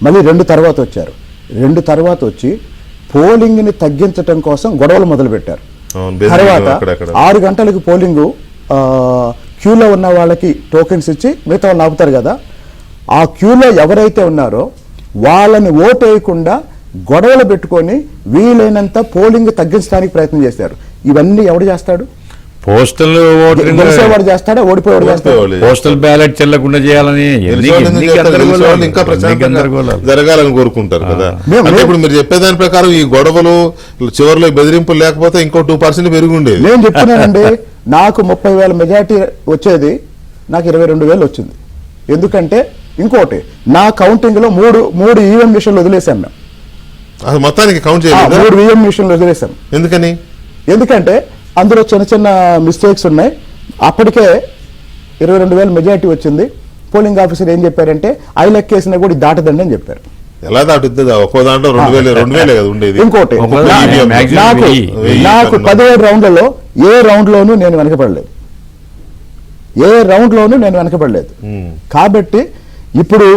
మళ్ళీ 2 తర్వాత వచ్చారు. 2 తర్వాత వచ్చి పోలింగ్ ని తగ్గించడం కోసం గొడవలు మొదలు పెట్టారు. తర్వాత 6 గంటలకు పోలింగ్ క్యూలో ఉన్న వాళ్ళకి టోకెన్స్ ఇచ్చి మిగతా వాళ్ళు ఆపుతారు కదా, ఆ క్యూలో ఎవరైతే ఉన్నారో వాళ్ళని ఓటు వేయకుండా గొడవలు పెట్టుకొని వీలైనంత పోలింగ్ తగ్గించడానికి ప్రయత్నం చేశారు. ఇవన్నీ ఎవడు చేస్తాడు? పోస్టల్ గెలిచేవాడు చేస్తాడా, ఓడిపోయేవాడు చేస్తాడు? పోస్టల్ బ్యాలెట్ చెల్లకుండా చేయాలని ఇంకా జరగాలని కోరుకుంటారు కదా. అంటే ఇప్పుడు మీరు చెప్పేదాని ప్రకారం ఈ గొడవలు చివరిలో బెదిరింపులు లేకపోతే ఇంకో 2% పెరుగుండేది. నేను చెప్తున్నానండి, నాకు 30,000 మెజార్టీ వచ్చేది, నాకు 22,000 వచ్చింది. ఎందుకంటే ఇంకోటి, నా కౌంటింగ్ లో మూడు ఈవీఎం మిషన్లు వదిలేసాం మేము. అది మొత్తానికి కౌంట్ చేయలేదు. 3 ఈవీఎం మిషన్లు వదిలేసాం. ఎందుకంటే అందులో చిన్న చిన్న మిస్టేక్స్ ఉన్నాయి. అప్పటికే 22,000 మెజార్టీ వచ్చింది. పోలింగ్ ఆఫీసర్ ఏం చెప్పారంటే ఐలెక్కేసినా కూడా దాటదండి అని చెప్పారు. ఎలా దాటుద్ది? ఒక్కో దాంట్లో 2,000 కదా ఉండేది. ఇంకోటి, నాకు 17 రౌండ్లలో ఏ రౌండ్ లోనూ నేను వెనకబడలేదు. కాబట్టి ఇప్పుడు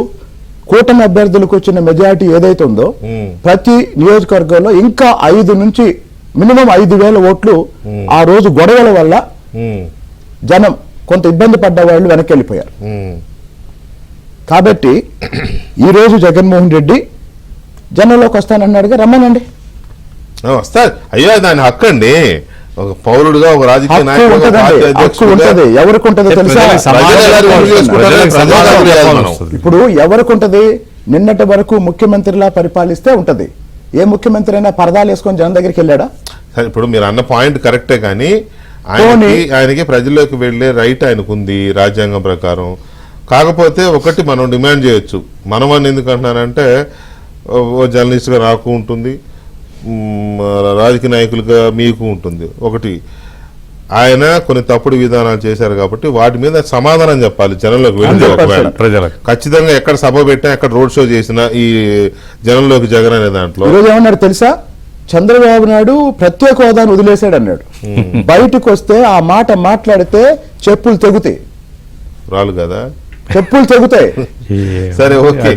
కూటమి అభ్యర్థులకు వచ్చిన మెజారిటీ ఏదైతే ఉందో ప్రతి నియోజకవర్గంలో ఇంకా 5 నుంచి మినిమం 5,000 ఓట్లు ఆ రోజు గొడవల వల్ల జనం కొంత ఇబ్బంది పడ్డ వాళ్ళు వెనక్కి వెళ్ళిపోయారు. కాబట్టి ఈ రోజు జగన్మోహన్ రెడ్డి జనంలోకి వస్తానన్నాడుగా, రమ్మనండి. వస్తారు. అయ్యో దాని హక్కు అండి. ఒక పౌరుడుగా, ఒక రాజకీయ నాయకుడు ఎవరికి ఉంటుందో తెలుసా? ఇప్పుడు ఎవరికి ఉంటది? నిన్నటి వరకు ముఖ్యమంత్రిలా పరిపాలిస్తే ఉంటది. ఏ ముఖ్యమంత్రి అయినా పరదాలు వేసుకొని జనం దగ్గరికి వెళ్ళాడా? ఇప్పుడు మీరు అన్న పాయింట్ కరెక్టే, కానీ ఆయనకి ప్రజల్లోకి వెళ్లే రైట్ ఆయనకు ఉంది రాజ్యాంగం ప్రకారం. కాకపోతే ఒకటి మనం డిమాండ్ చేయొచ్చు. మనమని ఎందుకు అంటున్నానంటే, ఓ జర్నలిస్ట్గా నాకు ఉంటుంది, రాజకీయ నాయకులుగా మీకు ఉంటుంది. ఒకటి, ఆయన కొన్ని తప్పుడు విధానాలు చేశారు కాబట్టి వాటి మీద సమాధానం చెప్పాలి జనంలోకి వెళ్ళి. ప్రజలకు ఖచ్చితంగా ఎక్కడ సభ పెట్టినా, ఎక్కడ రోడ్ షో చేసినా ఈ జనంలోకి జగన్ అనే దాంట్లో ఏమన్నాడు తెలుసా? చంద్రబాబు నాయుడు ప్రత్యేక హోదాను వదిలేశాడు అన్నాడు. బయటకు వస్తే ఆ మాట మాట్లాడితే చెప్పులు తెగుతాయి. రాలు కదా, చెప్పులు తెగుతాయి. సరే, ఓకే,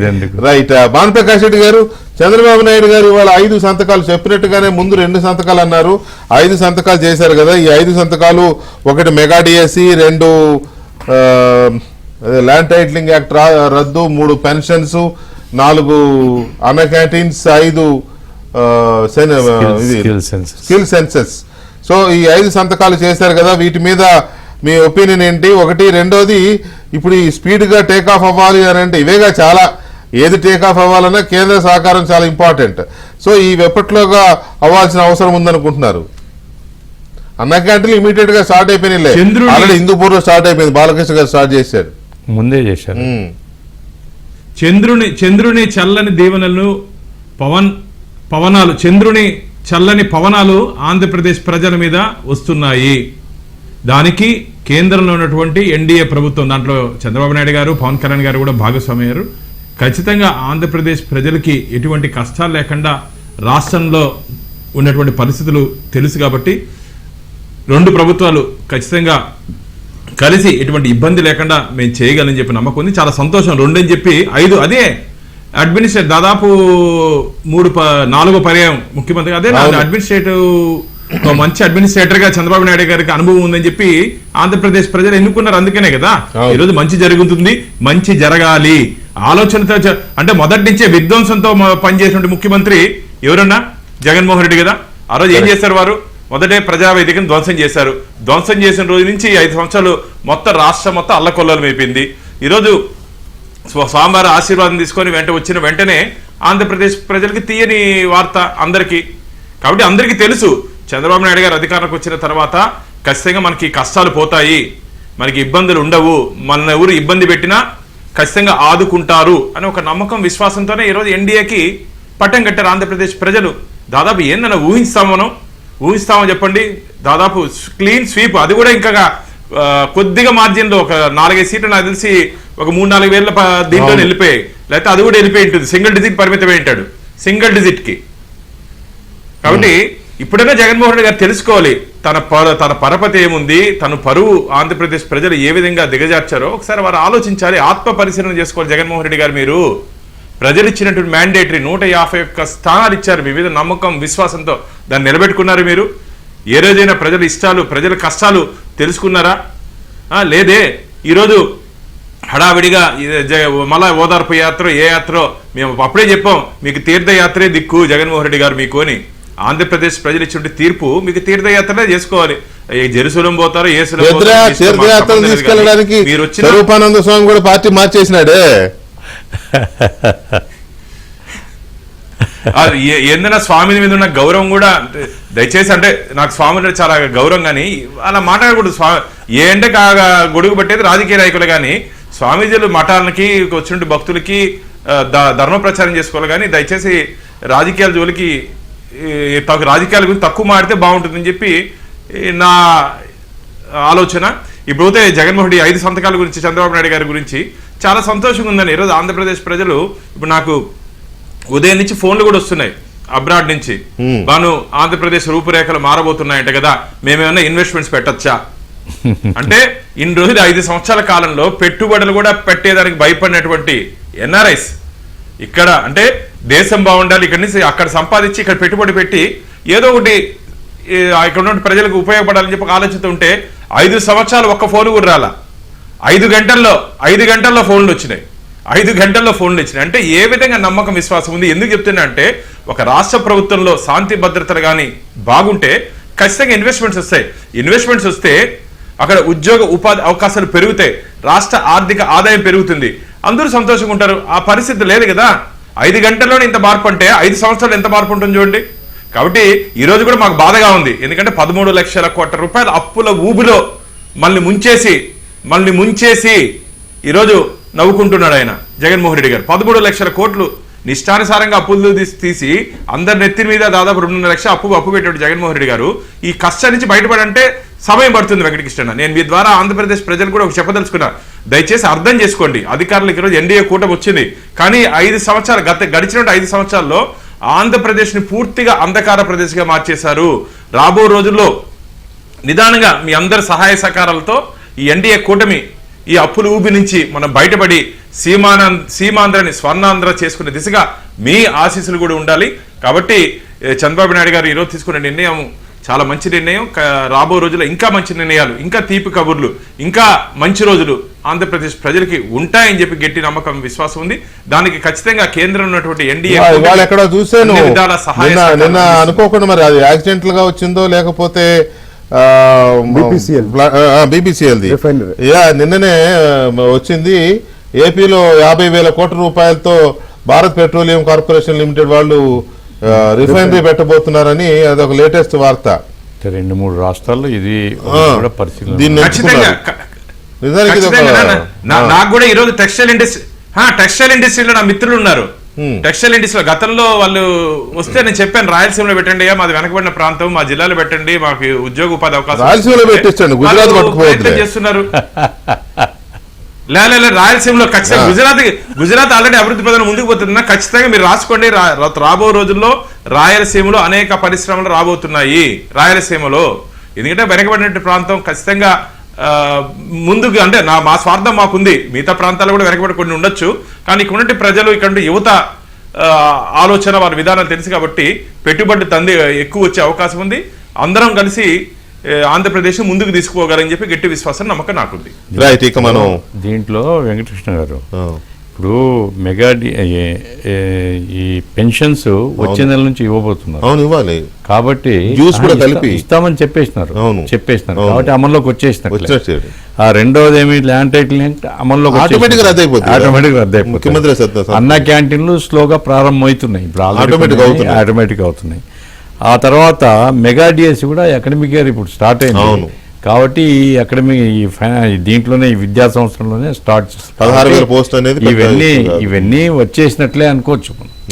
రైట్. భానుప్రకాష్ రెడ్డి గారు, చంద్రబాబు నాయుడు గారు ఇవాళ 5 సంతకాలు చెప్పినట్టుగానే ముందు 2 సంతకాలు అన్నారు, 5 సంతకాలు చేశారు కదా. ఈ 5 సంతకాలు, ఒకటి mega DSC, 2 land titling act రద్దు, 3 పెన్షన్స్, 4 అన్న క్యాంటీన్స్, 5 స్కిల్ సెన్సెస్. సో ఈ 5 సంతకాలు చేశారు కదా, వీటి మీద మీ ఒపీనియన్ ఏంటి? ఒకటి. రెండోది, ఇప్పుడు ఈ స్పీడ్గా టేక్ ఆఫ్ అవ్వాలి అని అంటే ఇవేగా చాలా, ఏది టేక్ ఆఫ్ అవ్వాలన్నా కేంద్ర సహకారం చాలా ఇంపార్టెంట్. సో ఈ ఎప్పట్లోగా అవ్వాల్సిన అవసరం ఉందనుకుంటున్నారు? అన్న క్యాంటీన్లు ఇమీడియట్ గా స్టార్ట్ అయిపోయినాయి. ఆల్రెడీ హిందూపూర్ లో స్టార్ట్ అయిపోయింది, బాలకృష్ణ గారు స్టార్ట్ చేశారు, ముందే చేశారు. చంద్రుని చల్లని దీవెనలు పవనాలు చంద్రుని చల్లని పవనాలు ఆంధ్రప్రదేశ్ ప్రజల మీద వస్తున్నాయి. దానికి కేంద్రంలో ఉన్నటువంటి ఎన్డీఏ ప్రభుత్వం, దాంట్లో చంద్రబాబు నాయుడు గారు, పవన్ కళ్యాణ్ గారు కూడా భాగస్వామయ్యారు. ఖచ్చితంగా ఆంధ్రప్రదేశ్ ప్రజలకి ఎటువంటి కష్టాలు లేకుండా రాష్ట్రంలో ఉన్నటువంటి పరిస్థితులు తెలుసు కాబట్టి రెండు ప్రభుత్వాలు ఖచ్చితంగా కలిసి ఎటువంటి ఇబ్బంది లేకుండా మేము చేయగలని చెప్పి నమ్మకం ఉంది. చాలా సంతోషం. 2 అని చెప్పి 5 అదే అడ్మినిస్ట్రేట్ దాదాపు 4వ పర్యాయం ముఖ్యమంత్రి అదే అడ్మినిస్ట్రేటివ్ మంచి అడ్మినిస్ట్రేటర్ గా చంద్రబాబు నాయుడు గారికి అనుభవం ఉందని చెప్పి ఆంధ్రప్రదేశ్ ప్రజలు ఎన్నుకున్నారు. అందుకనే కదా ఈరోజు మంచి జరుగుతుంది, మంచి జరగాలి ఆలోచనతో. అంటే మొదటి నుంచే విధ్వంసంతో పనిచేసిన ముఖ్యమంత్రి ఎవరన్నా జగన్మోహన్ రెడ్డి కదా. ఆ రోజు ఏం చేశారు వారు? మొదటే ప్రజావేదికను ధ్వంసం చేశారు. ధ్వంసం చేసిన రోజు నుంచి 5 సంవత్సరాలు మొత్తం రాష్ట్రం మొత్తం అల్లకొల్లలం అయిపోయింది. ఈరోజు స్వామివారి ఆశీర్వాదం తీసుకొని వచ్చిన వెంటనే ఆంధ్రప్రదేశ్ ప్రజలకి తీయని వార్త అందరికీ. కాబట్టి అందరికీ తెలుసు చంద్రబాబు నాయుడు గారు అధికారంలోకి వచ్చిన తర్వాత ఖచ్చితంగా మనకి కష్టాలు పోతాయి, మనకి ఇబ్బందులు ఉండవు, మన ఊరు ఇబ్బంది పెట్టినా ఖచ్చితంగా ఆదుకుంటారు అని ఒక నమ్మకం విశ్వాసంతోనే ఈరోజు ఎన్డీఏకి పట్టం కట్టారు ఆంధ్రప్రదేశ్ ప్రజలు. దాదాపు ఏందన్నా ఊహిస్తామో చెప్పండి. దాదాపు క్లీన్ స్వీప్, అది కూడా ఇంకా కొద్దిగా మార్జిన్లో ఒక 4-5 సీట్లు నాకు తెలిసి ఒక 3-4 వేల దీంట్లో వెళ్ళిపోయాయి. లేకపోతే అది కూడా వెళ్ళిపోయి ఉంటుంది. సింగిల్ డిజిట్ పరిమితమై ఉంటాడు, సింగిల్ డిజిట్ కి. కాబట్టి ఇప్పుడైనా జగన్మోహన్ రెడ్డి గారు తెలుసుకోవాలి తన పరపతి ఏముంది, తన పరువు ఆంధ్రప్రదేశ్ ప్రజలు ఏ విధంగా దిగజార్చారో ఒకసారి వారు ఆలోచించాలి, ఆత్మ పరిశీలన చేసుకోవాలి. జగన్మోహన్ రెడ్డి గారు మీరు ప్రజలు ఇచ్చినటువంటి మ్యాండేటరీ 151 స్థానాలు ఇచ్చారు. మీ మీద నమ్మకం విశ్వాసంతో దాన్ని నిలబెట్టుకున్నారు. మీరు ఏ రోజైనా ప్రజల ఇష్టాలు ప్రజల కష్టాలు తెలుసుకున్నారా? లేదే. ఈరోజు హడావిడిగా మళ్ళా ఓదార్పు యాత్ర ఏ యాత్రో మేము అప్పుడే చెప్పాం, మీకు తీర్థయాత్రే దిక్కు జగన్మోహన్ రెడ్డి గారు మీకు అని. ఆంధ్రప్రదేశ్ ప్రజలు ఇచ్చిన తీర్పు మీకు తీర్థయాత్రలే చేసుకోవాలి. జెరూసలేం పోతారు, తీర్థయాత్రలు తీసుకెళ్ళడానికి మీరు వచ్చిన స్వరూపానంద స్వామి కూడా పార్టీ మార్చేసినాడే. ఏందన్నా స్వామిని మీద ఉన్న గౌరవం కూడా దయచేసి, అంటే నాకు స్వామి చాలా గౌరవం, కానీ అలా మాట్లాడకూడదు. ఏ అంటే గొడుగు పట్టేది రాజకీయ నాయకులు, కానీ స్వామీజీలు మఠాలకి వచ్చిన భక్తులకి ధర్మ ప్రచారం చేసుకోవాలి. కానీ దయచేసి రాజకీయాల జోలికి రాజకీయాల గురించి తక్కువ మాడితే బాగుంటుందని చెప్పి నా ఆలోచన. ఇప్పుడైతే జగన్మోహన్ రెడ్డి 5 సంతకాల గురించి, చంద్రబాబు నాయుడు గారి గురించి చాలా సంతోషంగా ఉందని ఈరోజు ఆంధ్రప్రదేశ్ ప్రజలు. ఇప్పుడు నాకు ఉదయం నుంచి ఫోన్లు కూడా వస్తున్నాయి అబ్రాడ్ నుంచి, బాను ఆంధ్రప్రదేశ్ రూపురేఖలు మారబోతున్నాయంట కదా, మేమేమన్నా ఇన్వెస్ట్మెంట్స్ పెట్టచ్చా అంటే ఇన్ని రోజులు 5 సంవత్సరాల కాలంలో పెట్టుబడులు కూడా పెట్టేదానికి భయపడినటువంటి ఎన్ఆర్ఐస్ ఇక్కడ, అంటే దేశం బాగుండాలి, ఇక్కడి నుంచి అక్కడ సంపాదించి ఇక్కడ పెట్టుబడి పెట్టి ఏదో ఒకటి ఇక్కడ ఉన్న ప్రజలకు ఉపయోగపడాలని చెప్పి ఆలోచన ఉంటే 5 సంవత్సరాలు ఒక్క ఫోన్ కూడా రాలా. 5 గంటల్లో ఫోన్లు వచ్చినాయి. 5 గంటల్లో ఫోన్లు వచ్చినాయి అంటే ఏ విధంగా నమ్మకం విశ్వాసం ఉంది. ఎందుకు చెప్తున్నా అంటే ఒక రాష్ట్ర ప్రభుత్వంలో శాంతి భద్రతలు కానీ బాగుంటే ఖచ్చితంగా ఇన్వెస్ట్మెంట్స్ వస్తాయి. ఇన్వెస్ట్మెంట్స్ వస్తే అక్కడ ఉద్యోగ ఉపాధి అవకాశాలు పెరుగుతాయి, రాష్ట్ర ఆర్థిక ఆదాయం పెరుగుతుంది, అందరూ సంతోషంగా ఉంటారు. ఆ పరిస్థితి లేదు కదా. 5 గంటల్లోనే ఇంత మార్పు అంటే 5 సంవత్సరాలు ఎంత మార్పు ఉంటుంది చూడండి. కాబట్టి ఈ రోజు కూడా మాకు బాధగా ఉంది. ఎందుకంటే 13 లక్షల కోట్ల రూపాయల అప్పుల ఊబిలో మళ్ళీ ముంచేసి ఈరోజు నవ్వుకుంటున్నాడు ఆయన జగన్మోహన్ రెడ్డి గారు. 13 లక్షల కోట్లు నిష్టానుసారంగా అప్పులు తీసి అందరి నెత్తి మీద దాదాపు 2.5 లక్షల అప్పు పెట్టాడు జగన్మోహన్ రెడ్డి గారు. ఈ కష్టం నుంచి బయటపడంటే సమయం పడుతుంది వెంకటకృష్ణ. నేను మీ ద్వారా ఆంధ్రప్రదేశ్ ప్రజలు కూడా చెప్పదలుచుకున్నా, దయచేసి అర్థం చేసుకోండి. అధికారులకు ఈరోజు ఎన్డీఏ కూటమి వచ్చింది, కానీ 5 సంవత్సరాలు గడిచిన 5 సంవత్సరాల్లో ఆంధ్రప్రదేశ్ ని పూర్తిగా అంధకార ప్రదేశ్గా మార్చేశారు. రాబో రోజుల్లో నిదానంగా మీ అందరి సహాయ సహకారాలతో ఈ ఎన్డీఏ కూటమి ఈ అప్పుల ఊబి నుంచి మనం బయటపడి సీమాంధ్రని స్వర్ణాంధ్ర చేసుకునే దిశగా మీ ఆశీస్సులు కూడా ఉండాలి. కాబట్టి చంద్రబాబు నాయుడు గారు ఈరోజు తీసుకున్న నిర్ణయం చాలా మంచి నిర్ణయం. రాబో రోజుల్లో ఇంకా మంచి నిర్ణయాలు, ఇంకా తీపి కబుర్లు, ఇంకా మంచి రోజులు ఆంధ్రప్రదేశ్ ప్రజలకి ఉంటాయని చెప్పి గట్టి నమ్మకం విశ్వాసం ఉంది. దానికి ఖచ్చితంగా కేంద్రం ఉన్నటువంటి ఎన్డీఏ ఎక్కడ చూసాను నిన్న అనుకోకుండా, మరి అది యాక్సిడెంటల్ గా వచ్చిందో లేకపోతే బీపీసీఎల్ నిన్ననే వచ్చింది. ఏపీలో 50,000 కోట్ల రూపాయలతో భారత్ పెట్రోలియం కార్పొరేషన్ లిమిటెడ్ వాళ్ళు రిఫైనరీ పెట్టబోతున్నారని అదొక లేటెస్ట్ వార్త. 2-3 రాష్ట్రాల్లో ఇది పరిశీలన. నాకు కూడా ఈరోజు టెక్స్టైల్ ఇండస్ట్రీలో నా మిత్రులు ఉన్నారు. టెక్స్టైల్ ఇండస్ట్రీలో గతంలో వాళ్ళు వస్తే నేను చెప్పాను రాయలసీమలో పెట్టండి, మాది వెనకబడిన ప్రాంతం, మా జిల్లాలో పెట్టండి, మాకు ఉద్యోగ ఉపాధి అవకాశం రాయలసీమలో పెట్టించండి, గుజరాత్ ప్రయత్నం చేస్తున్నారు. లేదు రాయలసీమలో ఖచ్చితంగా గుజరాత్ ఆల్రెడీ అభివృద్ధి పదంలో ముందుకు పోతున్నా, ఖచ్చితంగా మీరు రాసుకోండి. రాబో రోజుల్లో రాయలసీమలో అనేక పరిశ్రమలు రాబోతున్నాయి రాయలసీమలో. ఎందుకంటే వెనకబడిన ప్రాంతం ఖచ్చితంగా ముందుకు, అంటే మా స్వార్థం మాకుంది, మిగతా ప్రాంతాలు కూడా వెనకబడి కొన్ని ఉండొచ్చు, కానీ ఇక్కడ ఉన్నటువంటి ప్రజలు, ఇక్కడ యువత ఆలోచన, వారి విధానాలు తెలుసు కాబట్టి పెట్టుబడి ఎక్కువ వచ్చే అవకాశం ఉంది. అందరం కలిసి ఆంధ్రప్రదేశ్ ముందుకు తీసుకుపోగలని చెప్పి గట్టి విశ్వాసం, నమ్మకం నాకుంది. రైట్. ఇక మనం దీంట్లో వెంకటకృష్ణ గారు, ఇప్పుడు మెగా ఈ పెన్షన్స్ వచ్చే నెల నుంచి ఇవ్వబోతున్నారు. అవును, ఇవ్వాలి కాబట్టి జ్యూస్ కూడా కలిపి ఇస్తామని చెప్పేసినారు. అవును, కాబట్టి అమల్లోకి వచ్చేసినట్టు. ఆ రెండోది ఏమి ల్యాండ్ టైటిలింగ్ అమల్లోకి ఆటోమేటిక్ రద్దు ముఖ్యమంత్రి అన్న క్యాంటీన్లు స్లోగా ప్రారంభమవుతున్నాయి, ఇప్పుడు ఆటోమేటిక్ అవుతున్నాయి. ఆ తర్వాత మెగా డిఎస్సి కూడా అకాడమిక్ ఇయర్ ఇప్పుడు స్టార్ట్ అయింది కాబట్టి దీంట్లోనే ఈ విద్యా సంవత్సరంలోనే స్టార్ట్ 16,000 పోస్ట్ అనేది ఇవన్నీ వచ్చేసినట్లే అనుకోవచ్చు.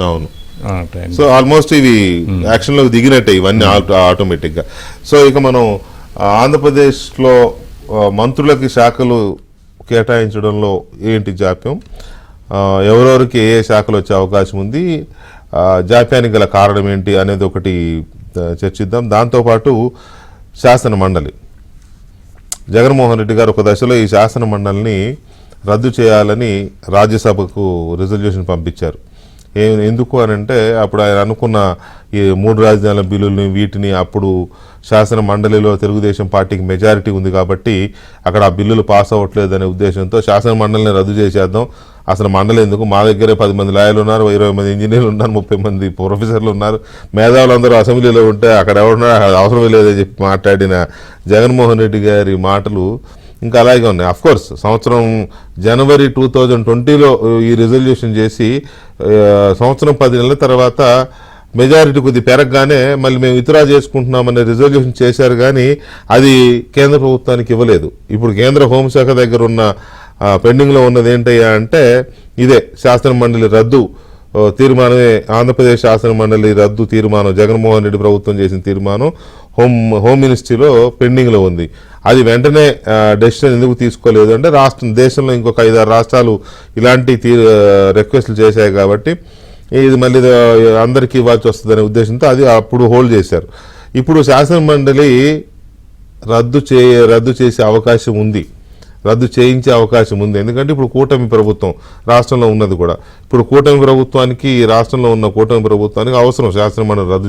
అవును. సో ఆల్మోస్ట్ ఇవి యాక్షన్ లో దిగినట్టే ఇవన్నీ ఆటోమేటిక్ గా. సో ఇక మనం ఆంధ్రప్రదేశ్లో మంత్రులకి శాఖలు కేటాయించడంలో ఏంటి జాప్యం, ఎవరెవరికి ఏ శాఖలు వచ్చే అవకాశం ఉంది, జాప్యానికి గల కారణం ఏంటి అనేది ఒకటి చర్చిద్దాం. దాంతోపాటు శాసన మండలి, జగన్మోహన్ రెడ్డి గారు ఒక దశలో ఈ శాసన మండలిని రద్దు చేయాలని రాజ్యసభకు రిజల్యూషన్ పంపించారు. ఎందుకు అని అంటే అప్పుడు ఆయన అనుకున్న ఈ 3 రాజధానుల బిల్లుల్ని వీటిని అప్పుడు శాసన మండలిలో తెలుగుదేశం పార్టీకి మెజారిటీ ఉంది కాబట్టి అక్కడ ఆ బిల్లులు పాస్ అవ్వట్లేదు అనే ఉద్దేశంతో శాసన మండలిని రద్దు చేసేద్దాం, అసలు మండలి ఎందుకు, మా దగ్గరే 10 మంది లాయర్లు ఉన్నారు, 20 మంది ఇంజనీర్లు ఉన్నారు, 30 మంది ప్రొఫెసర్లు ఉన్నారు, మేధావులందరూ అసెంబ్లీలో ఉంటే అక్కడ ఎవరున్నారు, అవసరం లేదని చెప్పి మాట్లాడిన జగన్మోహన్ రెడ్డి గారి మాటలు ఇంకా అలాగే ఉన్నాయి. అఫ్కోర్స్ సంవత్సరం జనవరి 2020లో ఈ రిజల్యూషన్ చేసి సంవత్సరం 10 నెలల తర్వాత మెజారిటీ కొద్ది పెరగగానే మళ్ళీ మేము విత్డ్రా చేసుకుంటున్నామనే రిజల్యూషన్ చేశారు, కానీ అది కేంద్ర ప్రభుత్వానికి ఇవ్వలేదు. ఇప్పుడు కేంద్ర హోంశాఖ దగ్గర ఉన్న పెండింగ్లో ఉన్నది ఏంటయ్యా అంటే ఇదే శాసన మండలి రద్దు తీర్మానమే. ఆంధ్రప్రదేశ్ శాసన మండలి రద్దు తీర్మానం జగన్మోహన్ రెడ్డి ప్రభుత్వం చేసిన తీర్మానం హోమ్ మినిస్ట్రీలో పెండింగ్లో ఉంది. అది వెంటనే డెసిషన్ ఎందుకు తీసుకోలేదు అంటే దేశంలో ఇంకొక 5-6 రాష్ట్రాలు ఇలాంటి రిక్వెస్ట్లు చేశాయి కాబట్టి ఇది మళ్ళీ అందరికీ ఇవ్వాల్సి వస్తుందనే ఉద్దేశంతో అది అప్పుడు హోల్డ్ చేశారు. ఇప్పుడు శాసన మండలి రద్దు చేసే అవకాశం ఉంది, రద్దు చేయించే అవకాశం ఉంది. ఎందుకంటే ఇప్పుడు కూటమి ప్రభుత్వం రాష్ట్రంలో ఉన్నది కూడా, ఇప్పుడు కూటమి ప్రభుత్వానికి రాష్ట్రంలో ఉన్న కూటమి ప్రభుత్వానికి అవసరం శాసన మండలి రద్దు